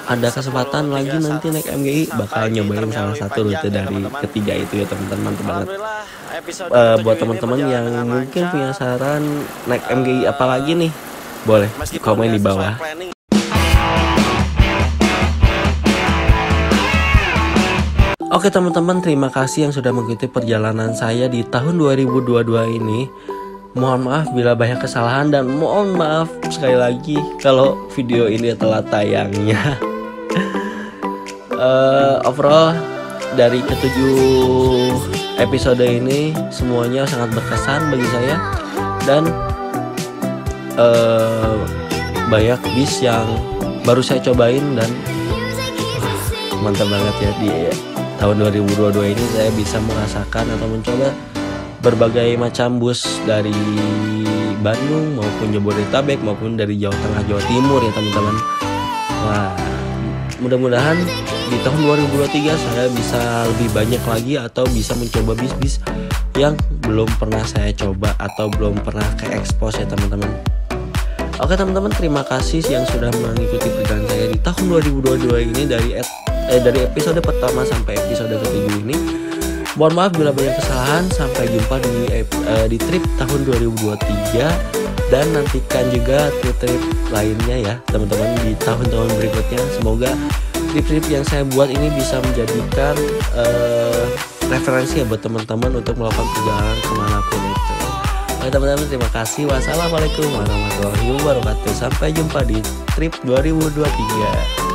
ada kesempatan lagi nanti naik MGI, bakal nyobain salah satu rute dari ketiga itu ya teman-teman. Mantap banget. Buat teman-teman yang mungkin punya saran naik MGI apa lagi nih, boleh komen di bawah. Oke teman-teman, terima kasih yang sudah mengikuti perjalanan saya di tahun 2022 ini. Mohon maaf bila banyak kesalahan dan mohon maaf sekali lagi kalau video ini telat tayangnya. Overall dari ketujuh episode ini semuanya sangat berkesan bagi saya dan banyak bis yang baru saya cobain dan mantap banget ya. Di tahun 2022 ini saya bisa merasakan atau mencoba berbagai macam bus dari Bandung maupun Jabodetabek maupun dari Jawa Tengah, Jawa Timur ya teman-teman. Wah, mudah-mudahan di tahun 2023 saya bisa lebih banyak lagi atau bisa mencoba bis-bis yang belum pernah saya coba atau belum pernah ke expose ya teman-teman. Oke teman-teman, terima kasih yang sudah mengikuti perjalanan saya di tahun 2022 ini dari episode pertama sampai episode ke-7 ini. Mohon maaf bila banyak kesalahan. Sampai jumpa di trip tahun 2023 dan nantikan juga trip-trip lainnya ya teman-teman di tahun-tahun berikutnya. Semoga trip-trip yang saya buat ini bisa menjadikan referensi ya buat teman-teman untuk melakukan perjalanan kemanapun itu. Oke teman-teman, terima kasih. Wassalamualaikum warahmatullahi wabarakatuh. Sampai jumpa di trip 2023.